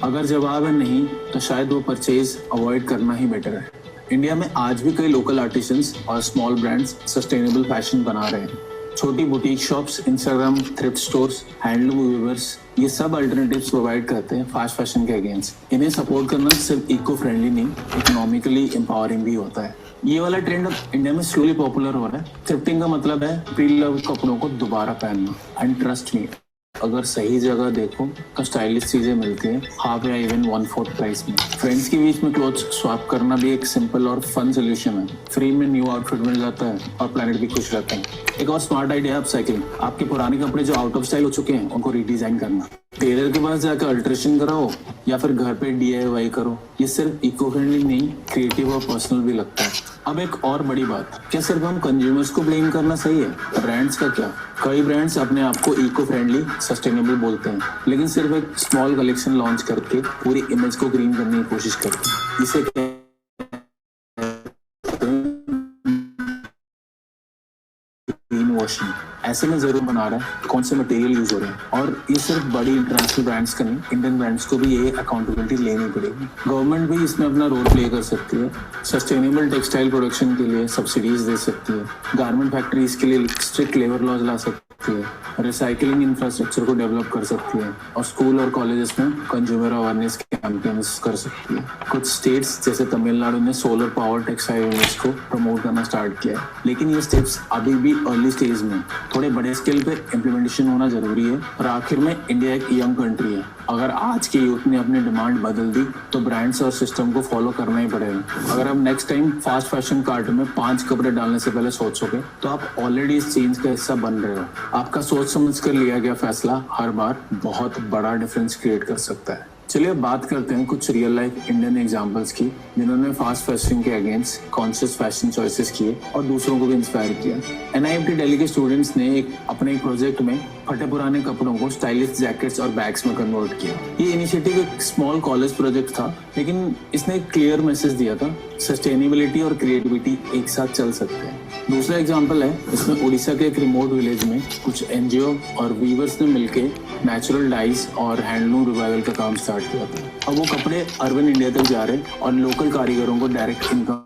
अगर जवाब है नहीं तो शायद वो परचेज अवॉइड करना ही बेटर है। इंडिया में आज भी कई लोकल आर्टिसंस और स्मॉल ब्रांड्स सस्टेनेबल फैशन बना रहे हैं। छोटी boutique shops, Instagram, thrift stores, handloom weavers, ये सब अल्टरनेटिव्स प्रोवाइड करते हैं फास्ट फैशन के अगेंस्ट। इन्हें सपोर्ट करना सिर्फ इको फ्रेंडली नहीं, इकोनॉमिकली एम्पावरिंग भी होता है। ये वाला ट्रेंड अब इंडिया में स्लोली पॉपुलर हो रहा है। थ्रिफ्टिंग का मतलब है प्री लव कपड़ों को दोबारा पहनना। एंड ट्रस्ट मी, अगर सही जगह देखो तो स्टाइलिश चीजें मिलती हैं हाफ या इवन 1/4 प्राइस में। फ्रेंड्स के बीच में क्लोथ्स स्वैप करना भी एक सिंपल और फन सोल्यूशन है। फ्री में न्यू आउटफिट मिल जाता है और प्लेनेट भी खुश रहता है। एक और स्मार्ट आइडिया है अपसाइक्लिंग। आपके पुराने कपड़े जो आउट ऑफ स्टाइल हो चुके हैं उनको रिडिजाइन करना। टेलर के पास जाकर अल्ट्रेशन कराओ या फिर घर पे DIY करो। ये सिर्फ इको फ्रेंडली नहीं, क्रिएटिव और पर्सनल भी लगता है। अब एक और बड़ी बात, क्या सिर्फ हम कंज्यूमर्स को ब्लेम करना सही है? ब्रांड्स का क्या? कई ब्रांड्स अपने आप को इको फ्रेंडली, सस्टेनेबल बोलते हैं, लेकिन सिर्फ एक स्मॉल कलेक्शन लॉन्च करके पूरी इमेज को ग्रीन करने की कोशिश करते हैं। इसे ग्रीन वॉशिंग। ऐसे में जरूर बना रहा है कौन से मटेरियल यूज हो रहे हैं। और ये सिर्फ बड़ी इंटरनेशनल ब्रांड्स का नहीं, इंडियन ब्रांड्स को भी ये अकाउंटेबिलिटी लेनी पड़ेगी। गवर्नमेंट भी इसमें अपना रोल प्ले कर सकती है। सस्टेनेबल टेक्सटाइल प्रोडक्शन के लिए सब्सिडीज दे सकती है। गारमेंट फैक्ट्रीज के लिए स्ट्रिक्ट लेबर लॉज ला सकती है। रिसाइकलिंग इंफ्रास्ट्रक्चर को डेवलप कर सकती है। और स्कूल और कॉलेजेस में कंज्यूमर अवेयरनेस कैंपेन्स कर सकती है। कुछ स्टेट्स जैसे तमिलनाडु ने सोलर पावर टेक्सटाइल यूनिट्स को प्रमोट करना स्टार्ट किया है, लेकिन ये स्टेप्स अभी भी अर्ली स्टेज में, थोड़े बड़े स्केल पे इम्प्लीमेंटेशन होना जरूरी है। और आखिर में इंडिया एक यंग कंट्री है। अगर आज के यूथ ने अपनी डिमांड बदल दी तो ब्रांड्स और सिस्टम को फॉलो करना ही पड़ेगा। अगर आप next time fast fashion cart में 5 कपड़े डालने से पहले सोचोगे तो आप ऑलरेडी इस चेंज का हिस्सा बन रहे हो। आपका सोच समझ कर लिया गया फैसला हर बार बहुत बड़ा डिफरेंस क्रिएट कर सकता है। चलिए बात करते हैं कुछ रियल लाइफ इंडियन एग्जांपल्स की, जिन्होंने फास्ट फैशन के अगेंस्ट कॉन्शियस फैशन चॉइसेस किए और दूसरों को भी इंस्पायर किया। NIFT दिल्ली के स्टूडेंट्स ने अपने एक में फटे पुराने कपड़ों को स्टाइलिश जैकेट्स और बैग्स में कन्वर्ट किया। ये इनिशिएटिव एक स्मॉल कॉलेज प्रोजेक्ट था, लेकिन इसने एक क्लियर मैसेज दिया था, सस्टेनेबिलिटी और क्रिएटिविटी एक साथ चल सकते हैं। दूसरा एग्जांपल है, इसमें उड़ीसा के एक रिमोट विलेज में कुछ NGO और वीवर्स ने मिलकर नेचुरल डाइज और हैंडलूम रिवाइवल का काम स्टार्ट किया था। अब वो कपड़े अर्बन इंडिया तक जा रहे हैं और लोकल कारीगरों को डायरेक्ट इनकम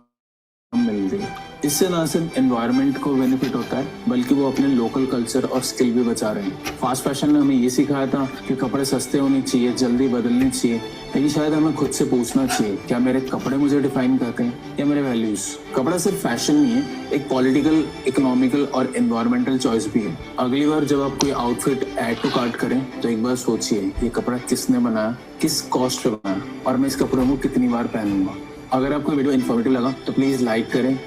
मिल रही है। इससे न सिर्फ एनवायरनमेंट को बेनिफिट होता है, बल्कि वो अपने लोकल कल्चर और स्किल भी बचा रहे हैं। फास्ट फैशन ने हमें ये सिखाया था कि कपड़े सस्ते होने चाहिए, जल्दी बदलने चाहिए, लेकिन शायद हमें खुद से पूछना चाहिए, क्या मेरे कपड़े मुझे डिफाइन करते हैं या मेरे वैल्यूज? कपड़ा सिर्फ फैशन नहीं है, एक पॉलिटिकल, इकोनॉमिकल और एनवायरमेंटल चॉइस भी है। अगली बार जब आप कोई आउटफिट ऐड टू कार्ट करें तो एक बार सोचिए, ये कपड़ा किसने बनाया, किस कॉस्ट पे बनाया, और मैं इस कपड़ों को कितनी बार पहनूंगा। अगर आपको वीडियो इन्फॉर्मेटिव लगा तो प्लीज लाइक करें।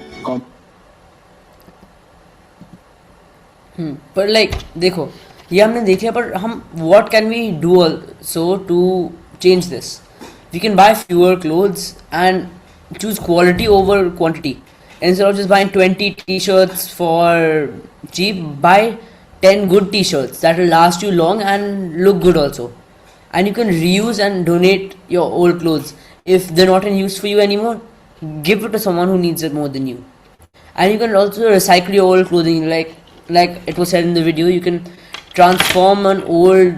पर देखो, ये हमने देख लिया, पर हम what can we do also to change this? We can buy fewer clothes and choose quality over quantity. Instead of just buying 20 t-shirts for cheap, buy 10 good t-shirts that will last you long and look good also. And you can reuse and donate your old clothes. If they're not in use for you anymore, give it to someone who needs it more than you. And you can also recycle your old clothing, like it was said in the video. You can transform an old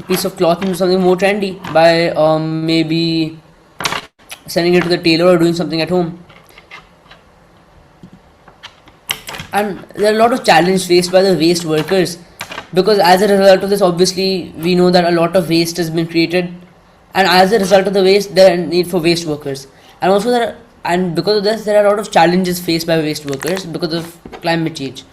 piece of cloth into something more trendy by maybe sending it to the tailor or doing something at home. And there are a lot of challenges faced by the waste workers, because as a result of this, obviously we know that a lot of waste has been created, and as a result of the waste there are need for waste workers, and also because of this there are a lot of challenges faced by waste workers because of climate change.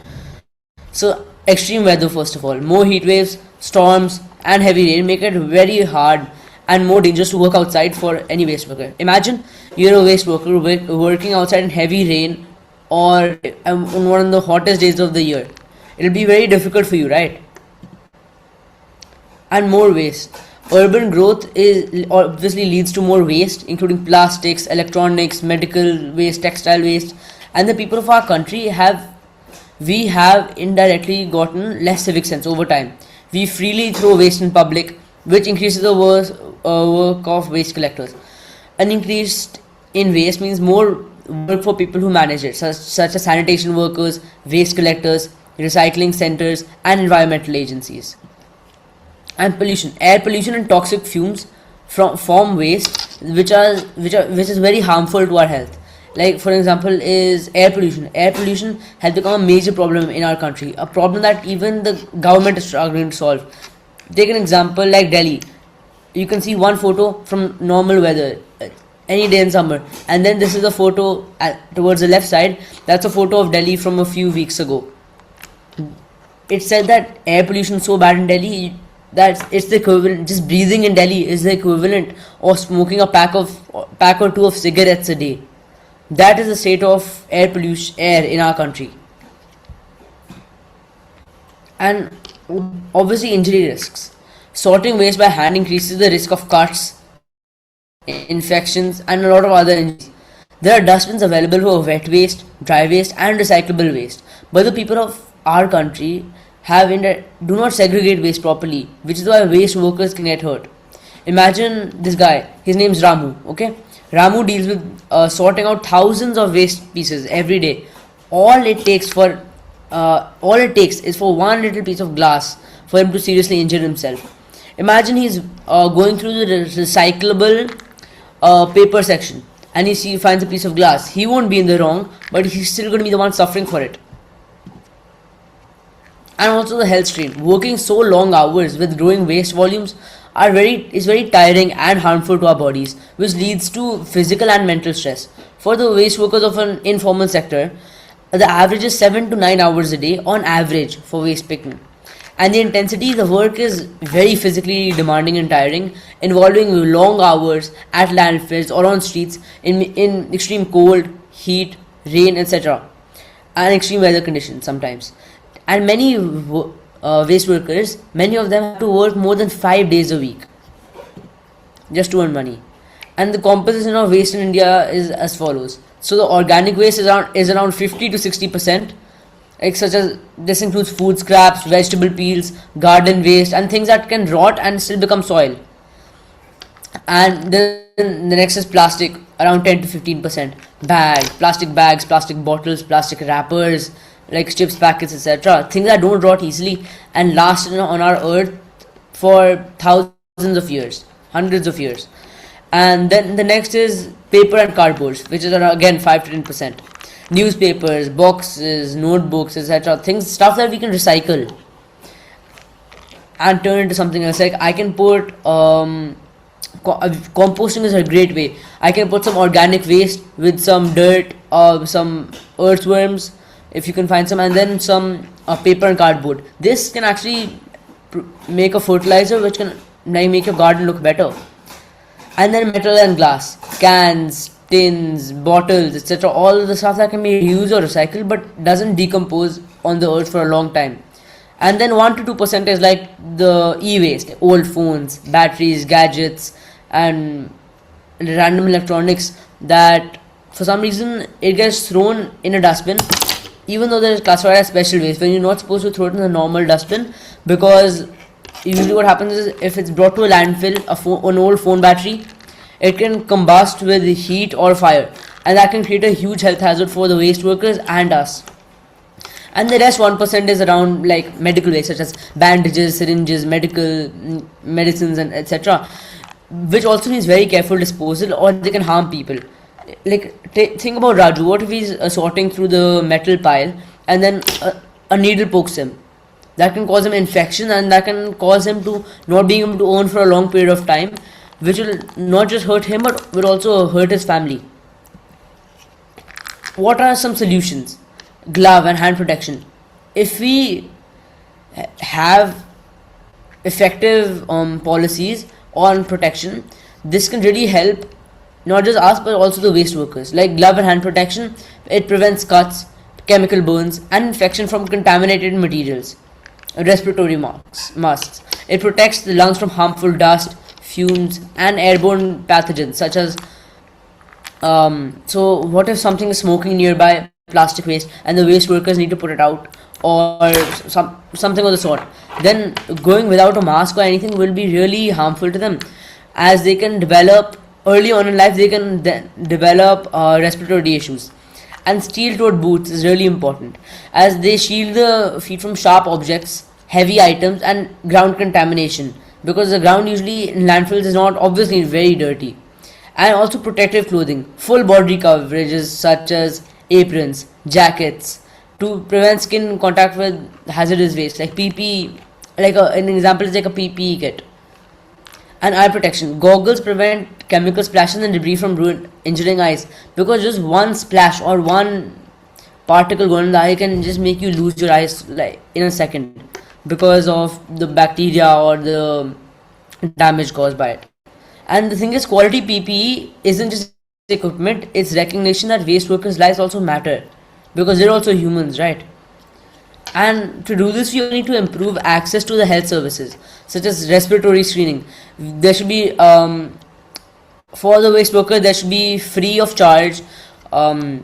So extreme weather, first of all, more heat waves, storms and heavy rain make it very hard and more dangerous to work outside for any waste worker. Imagine you're a waste worker working outside in heavy rain or on one of the hottest days of the year. It'll be very difficult for you, right? And more waste. Urban growth obviously leads to more waste, including plastics, electronics, medical waste, textile waste, and the people of our country have indirectly gotten less civic sense over time. We freely throw waste in public, which increases the work of waste collectors. An increase in waste means more work for people who manage it, such as sanitation workers, waste collectors, recycling centers, and environmental agencies. And pollution, air pollution and toxic fumes from waste, which is very harmful to our health. Like, for example, is air pollution. Air pollution has become a major problem in our country, a problem that even the government is struggling to solve. Take an example like Delhi. You can see one photo from normal weather. any day in summer. And then this is a photo towards the left side. That's a photo of Delhi from a few weeks ago. It said that air pollution is so bad in Delhi that it's the equivalent, just breathing in Delhi is the equivalent of smoking a pack or two of cigarettes a day. That is the state of air in our country. And obviously injury risks. Sorting waste by hand increases the risk of cuts, infections, and a lot of other injuries. There are dustbins available for wet waste, dry waste, and recyclable waste. But the people of our country do not segregate waste properly, which is why waste workers can get hurt. Imagine this guy, his name is Ramu, okay? Ramu deals with sorting out thousands of waste pieces every day. All it takes is for one little piece of glass for him to seriously injure himself. Imagine he's going through the recyclable paper section and he finds a piece of glass. He won't be in the wrong, but he's still going to be the one suffering for it. And also the health strain. Working so long hours with growing waste volumes is very tiring and harmful to our bodies, which leads to physical and mental stress. For the waste workers of an informal sector, the average is 7 to 9 hours a day on average for waste picking. And the intensity of the work is very physically demanding and tiring, involving long hours at landfills or on streets in extreme cold, heat, rain, etc. and extreme weather conditions sometimes. And many waste workers, many of them have to work more than 5 days a week just to earn money. And the composition of waste in India is as follows. So the organic waste is around 50 to 60%, such as this includes food scraps, vegetable peels, garden waste, and things that can rot and still become soil. And then the next is plastic, around 10 to 15%. Plastic bags, plastic bottles, plastic wrappers, like chips packets, etc. Things that don't rot easily and last on our earth for thousands of years, hundreds of years. And then the next is paper and cardboard, which is again 5 to 10%. Newspapers, boxes, notebooks, etc. Stuff that we can recycle and turn into something else. Like I can put composting is a great way. I can put some organic waste with some dirt, some earthworms, if you can find some, and then some paper and cardboard. This can actually make a fertilizer which can make your garden look better. And then metal and glass, cans, tins, bottles, etc. All the stuff that can be reused or recycled but doesn't decompose on the earth for a long time. And then 1 to 2% is like the e-waste, old phones, batteries, gadgets, and random electronics that for some reason it gets thrown in a dustbin, even though there is classified as special waste, when you're not supposed to throw it in the normal dustbin, because usually what happens is if it's brought to a landfill, an old phone battery, it can combust with heat or fire, and that can create a huge health hazard for the waste workers and us. And the rest 1% is around like medical waste, such as bandages, syringes, medical medicines, and etc., which also needs very careful disposal or they can harm people. Like think about Raju. What if he's sorting through the metal pile and then a needle pokes him? That can cause him infection, and that can cause him to not being able to earn for a long period of time, which will not just hurt him but will also hurt his family. What are some solutions? Glove and hand protection. If we have effective policies on protection, this can really help not just us but also the waste workers. Like glove and hand protection, it prevents cuts, chemical burns, and infection from contaminated materials. Respiratory masks. It protects the lungs from harmful dust, fumes, and airborne pathogens such as so what if something is smoking nearby plastic waste and the waste workers need to put it out, or something of the sort? Then going without a mask or anything will be really harmful to them, as they can develop early on in life, they can develop respiratory issues. And steel-toed boots is really important, as they shield the feet from sharp objects, heavy items, and ground contamination, because the ground usually in landfills is not obviously very dirty. And also protective clothing, full body coverages such as aprons, jackets, to prevent skin contact with hazardous waste, like PPE. Like an example is like a PPE kit. And eye protection. Goggles prevent chemical splashes and debris from injuring eyes, because just one splash or one particle going in the eye can just make you lose your eyes like in a second because of the bacteria or the damage caused by it. And the thing is, quality PPE isn't just equipment, it's recognition that waste workers' lives also matter, because they're also humans, right? And to do this, we need to improve access to the health services, such as respiratory screening. There should be, for the waste worker, there should be free of charge health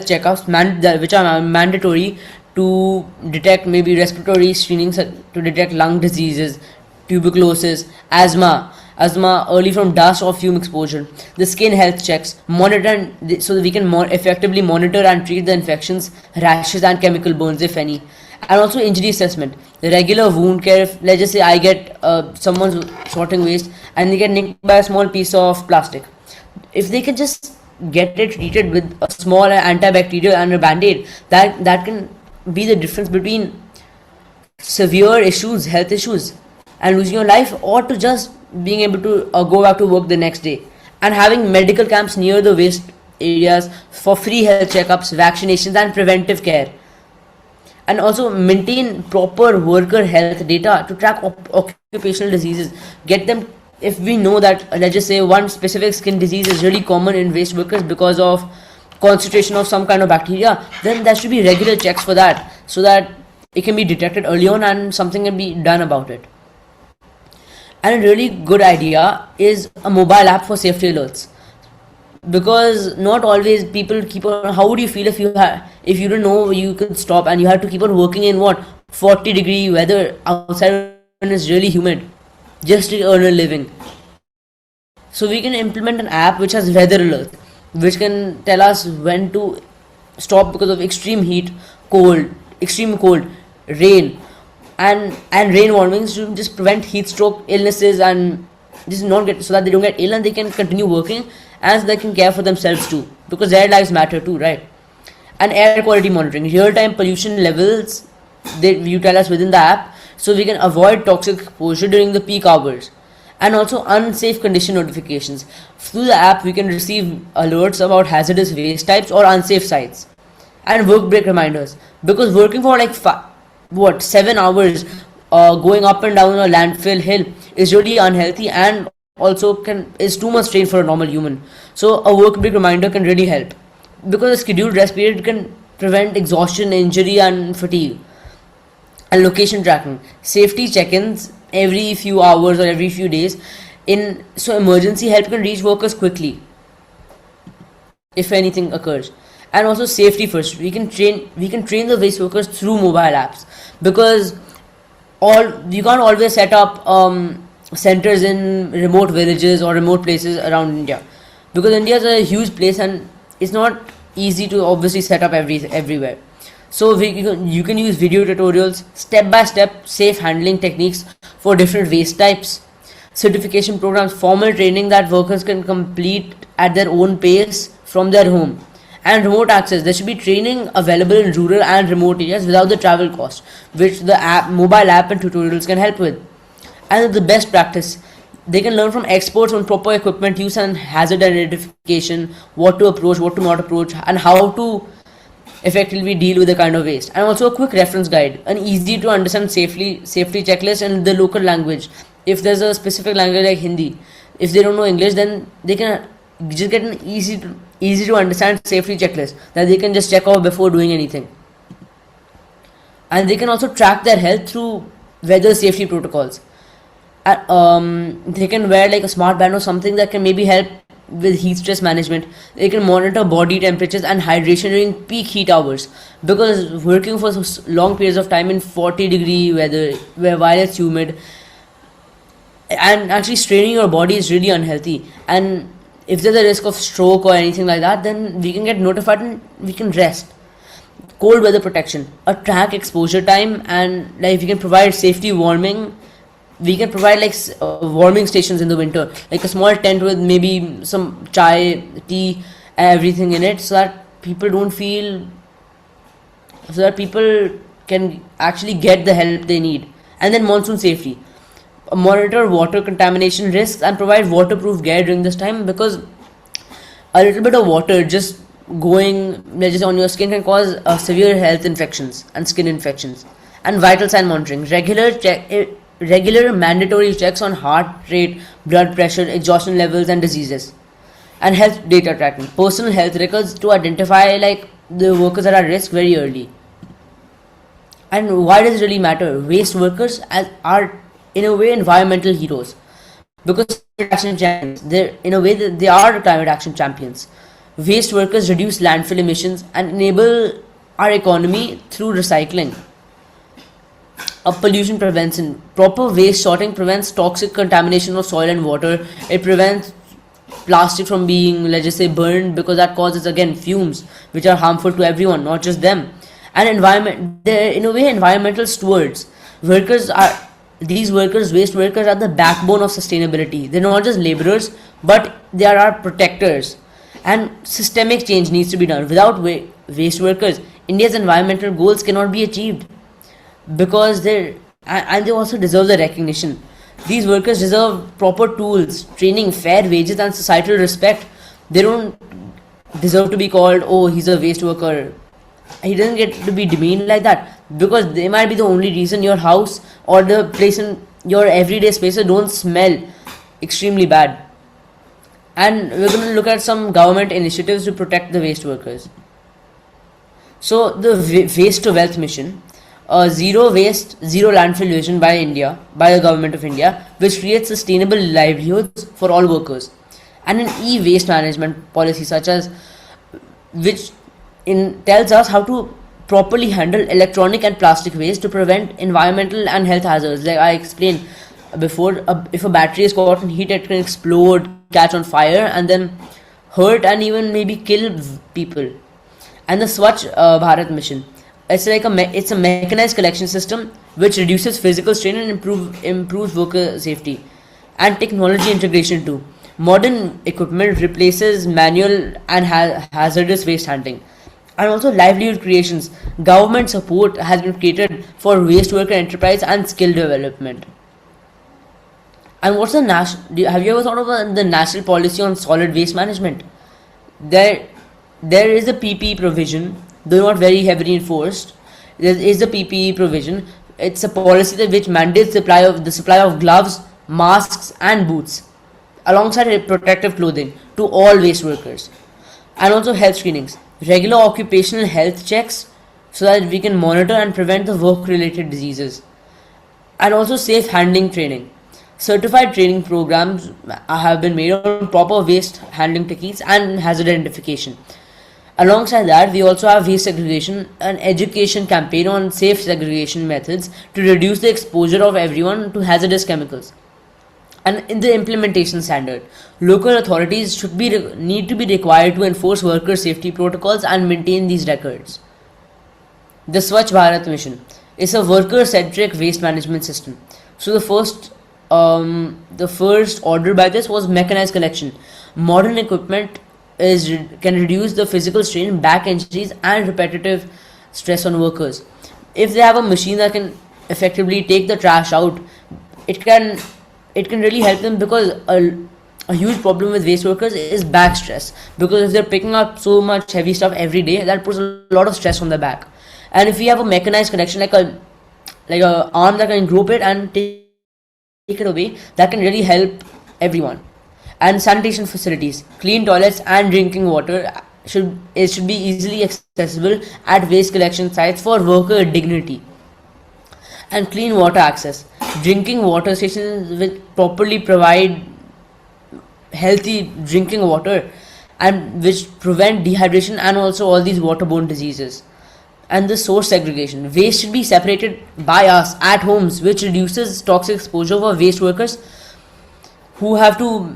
checkups, which are mandatory to detect maybe respiratory screenings, to detect lung diseases, tuberculosis, asthma early from dust or fume exposure, the skin health checks, monitor so that we can more effectively monitor and treat the infections, rashes and chemical burns if any. And also injury assessment, the regular wound care. If, let's just say I get someone's sorting waste and they get nicked by a small piece of plastic, if they can just get it treated with a small antibacterial and a band-aid, that can be the difference between severe issues, health issues, and losing your life, or to just being able to go back to work the next day. And having medical camps near the waste areas for free health checkups, vaccinations and preventive care. And also maintain proper worker health data to track occupational diseases. Get them, if we know that, let's just say one specific skin disease is really common in waste workers because of concentration of some kind of bacteria, then there should be regular checks for that, so that it can be detected early on and something can be done about it. And a really good idea is a mobile app for safety alerts, because not always people keep on. How would you feel if you didn't know you could stop and you had to keep on working in 40-degree weather outside when it's really humid just to earn a living? So we can implement an app which has weather alerts, which can tell us when to stop because of extreme heat, extreme cold, rain, and rain warnings to just prevent heat stroke illnesses and just not get, so that they don't get ill and they can continue working as they can care for themselves too, because their lives matter too, right? And air quality monitoring, real-time pollution levels you tell us within the app, so we can avoid toxic exposure during the peak hours. And also unsafe condition notifications. Through the app, we can receive alerts about hazardous waste types or unsafe sites. And work break reminders, because working for like 7 hours going up and down a landfill hill is really unhealthy and also is too much strain for a normal human. So a work break reminder can really help, because a scheduled rest period can prevent exhaustion, injury and fatigue. And location tracking, safety check-ins every few hours or every few days, so emergency help can reach workers quickly if anything occurs. And also safety first, we can train the waste workers through mobile apps, because you can't always set up centers in remote villages or remote places around India, because India is a huge place and it's not easy to obviously set up everywhere. So you can use video tutorials, step-by-step safe handling techniques for different waste types, certification programs, formal training that workers can complete at their own pace from their home, and remote access. There should be training available in rural and remote areas without the travel cost, which the mobile app and tutorials can help with. And the best practice, they can learn from experts on proper equipment use and hazard identification, what to approach, what to not approach, and how to effectively deal with the kind of waste. And also a quick reference guide, an easy to understand safety checklist in the local language. If there's a specific language like Hindi, if they don't know English, then they can just get an easy to understand safety checklist that they can just check off before doing anything. And they can also track their health through weather safety protocols. They can wear like a smart band or something that can maybe help with heat stress management. They can monitor body temperatures and hydration during peak heat hours, because working for long periods of time in 40-degree weather while it's humid and actually straining your body is really unhealthy. And if there's a risk of stroke or anything like that, then we can get notified and we can rest. Cold weather protection, a track exposure time, and like we can provide safety warming. We can provide like warming stations in the winter, like a small tent with maybe some chai, tea, everything in it, so that people can actually get the help they need. And then monsoon safety, monitor water contamination risks and provide waterproof gear during this time, because a little bit of water just going just on your skin can cause severe health infections and skin infections. And vital sign monitoring, regular mandatory checks on heart rate, blood pressure, exhaustion levels and diseases. And health data tracking, personal health records to identify like the workers that are at risk very early. And why does it really matter? Waste workers are in a way environmental heroes, because action champions. In a way they are climate action champions. Waste workers reduce landfill emissions and enable our economy through recycling. Pollution prevention. Proper waste sorting prevents toxic contamination of soil and water. It prevents plastic from being, let's just say, burned, because that causes again fumes which are harmful to everyone, not just them. And they're in a way environmental stewards. Waste workers are the backbone of sustainability. They're not just laborers, but they are our protectors. And systemic change needs to be done. Without waste workers, India's environmental goals cannot be achieved, because they also deserve the recognition. These workers deserve proper tools, training, fair wages and societal respect. They don't deserve to be called, oh, he's a waste worker. He doesn't get to be demeaned like that, because they might be the only reason your house or the place in your everyday spaces don't smell extremely bad. And we're going to look at some government initiatives to protect the waste workers. So the Waste to Wealth mission, a zero waste, zero landfill vision by the government of India, which creates sustainable livelihoods for all workers, and an e-waste management policy which tells us how to properly handle electronic and plastic waste to prevent environmental and health hazards. Like I explained before, if a battery is caught in heat, it can explode, catch on fire, and then hurt and even maybe kill people. And the Swachh Bharat mission, it's a mechanized collection system which reduces physical strain and improves worker safety. And technology integration too. Modern equipment replaces manual and hazardous waste handling. And also livelihood creations. Government support has been created for waste worker enterprise and skill development. And what's have you ever thought of the national policy on solid waste management? There is a PPE provision, though not very heavily enforced. There is a PPE provision. It's a policy which mandates the supply of gloves, masks and boots, alongside protective clothing to all waste workers. And also health screenings, regular occupational health checks, so that we can monitor and prevent the work-related diseases. And also safe handling training. Certified training programs have been made on proper waste handling techniques and hazard identification. Alongside that, we also have waste segregation, an education campaign on safe segregation methods to reduce the exposure of everyone to hazardous chemicals. And in the implementation standard, local authorities need to be required to enforce worker safety protocols and maintain these records. The Swachh Bharat mission is a worker-centric waste management system. So the first order by this was mechanized collection. Modern equipment can reduce the physical strain, back injuries and repetitive stress on workers. If they have a machine that can effectively take the trash out, it can really help them, because a huge problem with waste workers is back stress, because if they're picking up so much heavy stuff every day, that puts a lot of stress on the back. And if we have a mechanized connection, like a arm that can group it and take it away, that can really help everyone. And sanitation facilities, clean toilets and drinking water should be easily accessible at waste collection sites for worker dignity. And clean water access, drinking water stations which properly provide healthy drinking water and which prevent dehydration and also all these waterborne diseases. And the source segregation, waste should be separated by us at homes, which reduces toxic exposure for waste workers who have to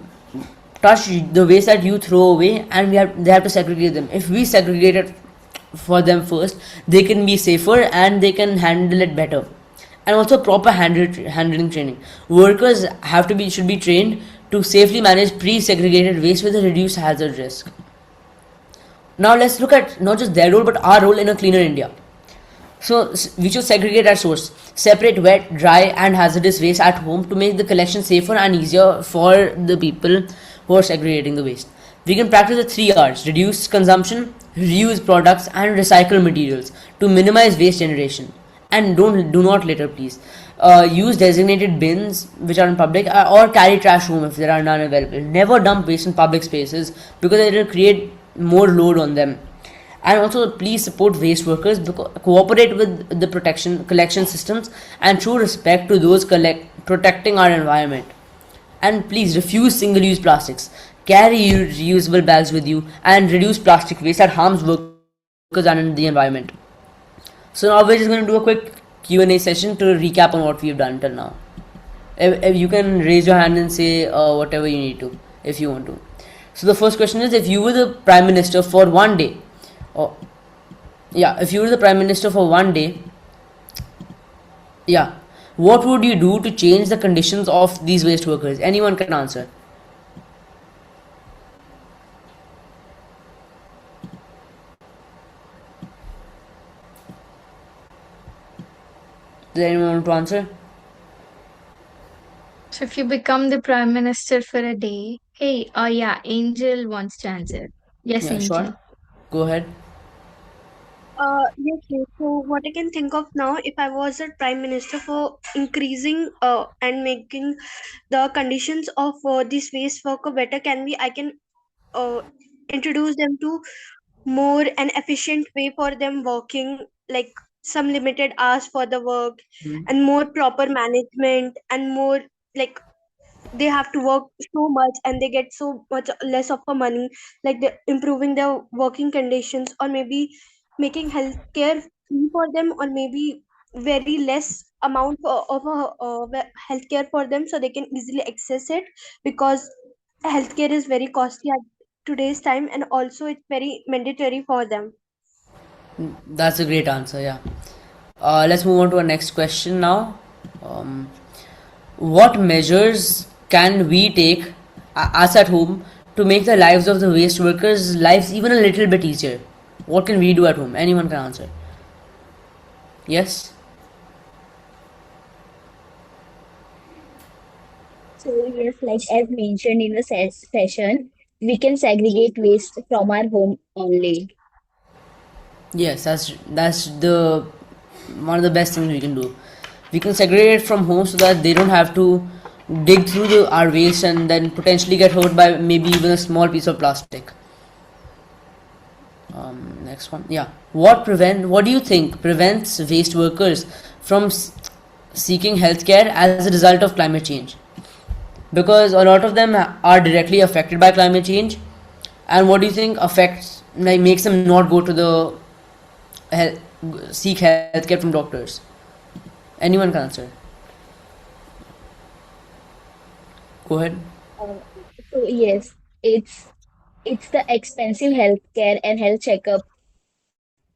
touch the waste that you throw away, and they have to segregate them. If we segregate it for them first, they can be safer and they can handle it better. And also proper handling training. Workers should be trained to safely manage pre-segregated waste with a reduced hazard risk. Now let's look at not just their role but our role in a cleaner India. So we should segregate at source, separate wet, dry, and hazardous waste at home to make the collection safer and easier for the people who are segregating the waste. We can practice the 3 R's: reduce consumption, reuse products, and recycle materials to minimize waste generation. And do not litter, please. Use designated bins which are in public, or carry trash home if there are none available. Never dump waste in public spaces because it will create more load on them. And also please support waste workers, cooperate with the protection collection systems, and show respect to those protecting our environment. And please refuse single-use plastics, carry reusable bags with you, and reduce plastic waste that harms workers and the environment. So now we're just going to do a quick Q&A session to recap on what we've done till now. If you can raise your hand and say whatever you need to, if you want to. So the first question is, if you were the Prime Minister for one day, if you were the Prime Minister for one day, what would you do to change the conditions of these waste workers? Anyone can answer. Does anyone want to answer? So if you become the Prime Minister for a day, hey, Angel wants to answer. Yes, Angel. Sure. Go ahead. Yes, yes. So what I can think of now, if I was a prime minister, for increasing and making the conditions of this waste worker better, I can introduce them to more an efficient way for them working, like some limited hours for the work, and more proper management, and more like they have to work so much and they get so much less of a money, like improving their working conditions, or maybe making healthcare free for them, or maybe very less amount healthcare for them so they can easily access it, because healthcare is very costly at today's time, and also it's very mandatory for them. That's a great answer. Let's move on to our next question now. What measures can we take us at home to make the lives of the waste workers' lives even a little bit easier? What can we do at home? Anyone can answer. Yes? So yes, like as mentioned in the session, we can segregate waste from our home only. Yes, that's the one of the best things we can do. We can segregate from home so that they don't have to dig through our waste and then potentially get hurt by maybe even a small piece of plastic. Next one. What do you think prevents waste workers from seeking healthcare as a result of climate change? Because a lot of them are directly affected by climate change. And what do you think makes them not go to seek healthcare from doctors? Anyone can answer. Go ahead. So yes, it's the expensive healthcare and health checkup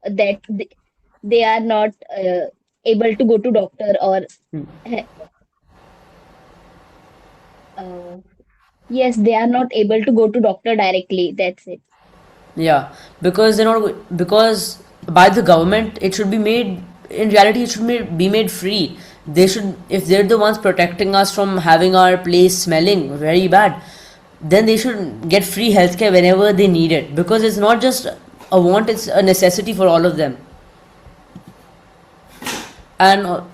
that they are not able to go to doctor, or yes, they are not able to go to doctor directly. That's it. Because by the government it should be made, in reality it should be made free. They should, if they're the ones protecting us from having our place smelling very bad, then they should get free healthcare whenever they need it, because it's not just a want, it's a necessity for all of them. And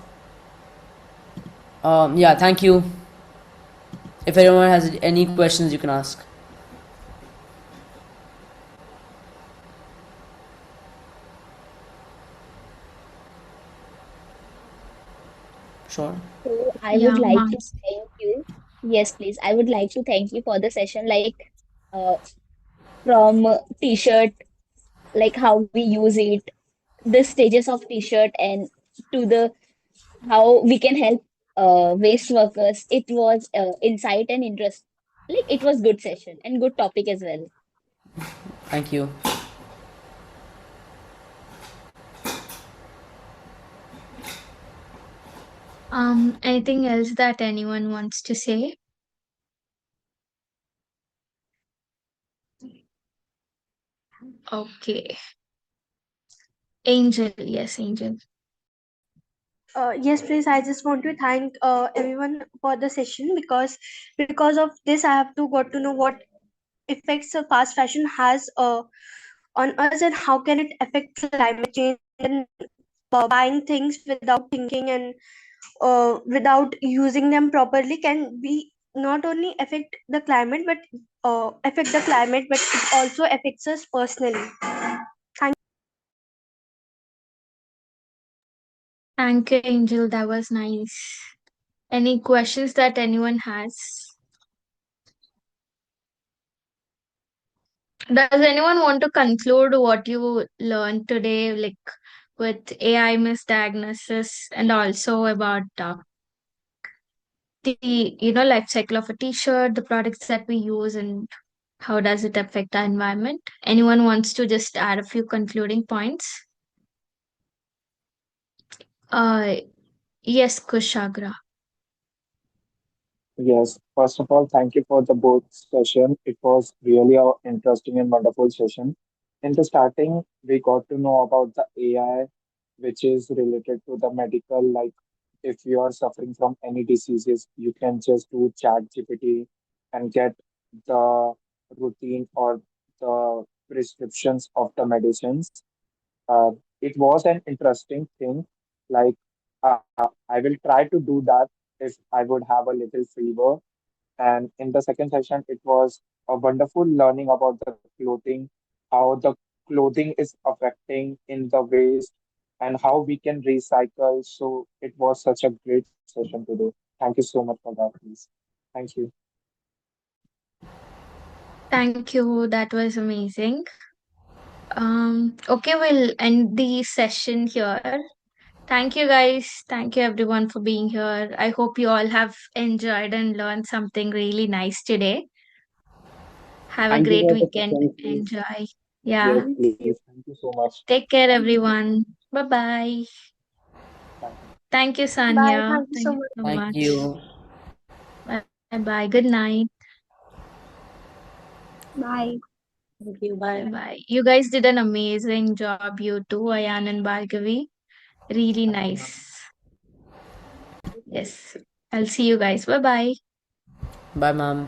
thank you. If anyone has any questions, you can ask. Sure. So I would like to thank you. Yes, please. I would like to thank you for the session, like from t-shirt, like how we use it, the stages of t-shirt, and to the how we can help waste workers. It was insight and interest. Like it was good session and good topic as well. Thank you. Anything else that anyone wants to say? Okay. Angel, yes, Angel. Yes, please. I just want to thank everyone for the session, because of this I have to got to know what effects fast fashion has on us, and how can it affect climate change, and buying things without thinking and without using them properly can be not only affect the climate, but it also affects us personally. Thank Thank you, Angel. That was nice. Any questions that anyone has? Does anyone want to conclude what you learned today, like with AI misdiagnosis, and also about the life cycle of a t-shirt, the products that we use, and how does it affect our environment? Anyone wants to just add a few concluding points? Uh, yes, Kushagra. Yes, first of all, thank you for the both session. It was really a interesting and wonderful session. In the starting, we got to know about the AI, which is related to the medical. Like, if you are suffering from any diseases, you can just do Chat GPT and get the routine or the prescriptions of the medicines. It was an interesting thing. Like, I will try to do that if I would have a little fever. And in the second session, it was a wonderful learning about the clothing, how the clothing is affecting in the waste, and how we can recycle. So it was such a great session today. Thank you so much for that, please. Thank you. Thank you. That was amazing. Okay, we'll end the session here. Thank you, guys. Thank you, everyone, for being here. I hope you all have enjoyed and learned something really nice today. Have a Thank you great for the weekend. session, please. Enjoy. Yes, Yeah. please. Thank you so much. Take care, everyone. Bye bye. Thank you. Thank you, you. Bye. Sanya. Thank you Thank so you much. so Thank much. you. Bye bye. Good night. Bye. Thank you. Bye. Bye bye. You guys did an amazing job, you too, Ayan and Bhargavi. Really Thank you, ma'am. nice. Yes. I'll see you guys. Bye bye. Bye, ma'am.